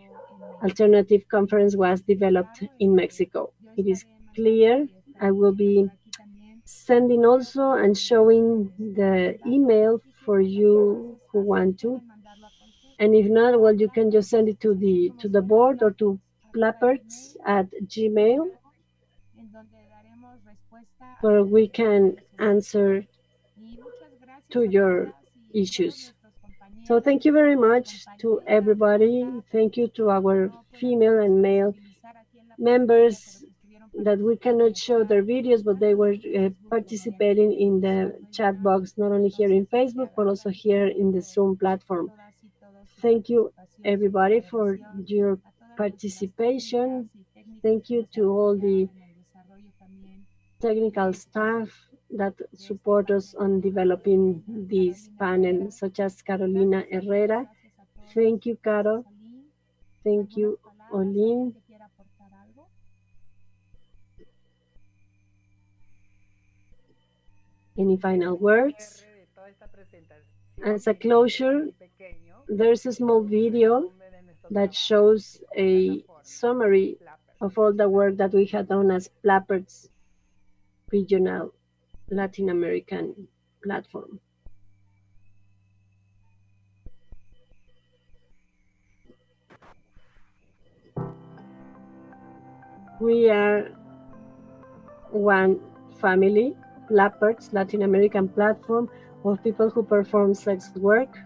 alternative conference was developed in Mexico. It is clear. I will be sending also and showing the email for you who want to. And if not, well, you can just send it to the board or to plapperts@gmail, where we can answer to your issues. So thank you very much to everybody. Thank you to our female and male members that we cannot show their videos, but they were participating in the chat box, not only here in Facebook, but also here in the Zoom platform. Thank you, everybody, for your participation. Thank you to all the technical staff that support us on developing this panel, such as Carolina Herrera. Thank you, Caro. Thank you, Olin. Any final words? As a closure, there's a small video that shows a summary of all the work that we had done as Plappert's regional Latin American platform. We are one family, Plappert's Latin American platform of people who perform sex work.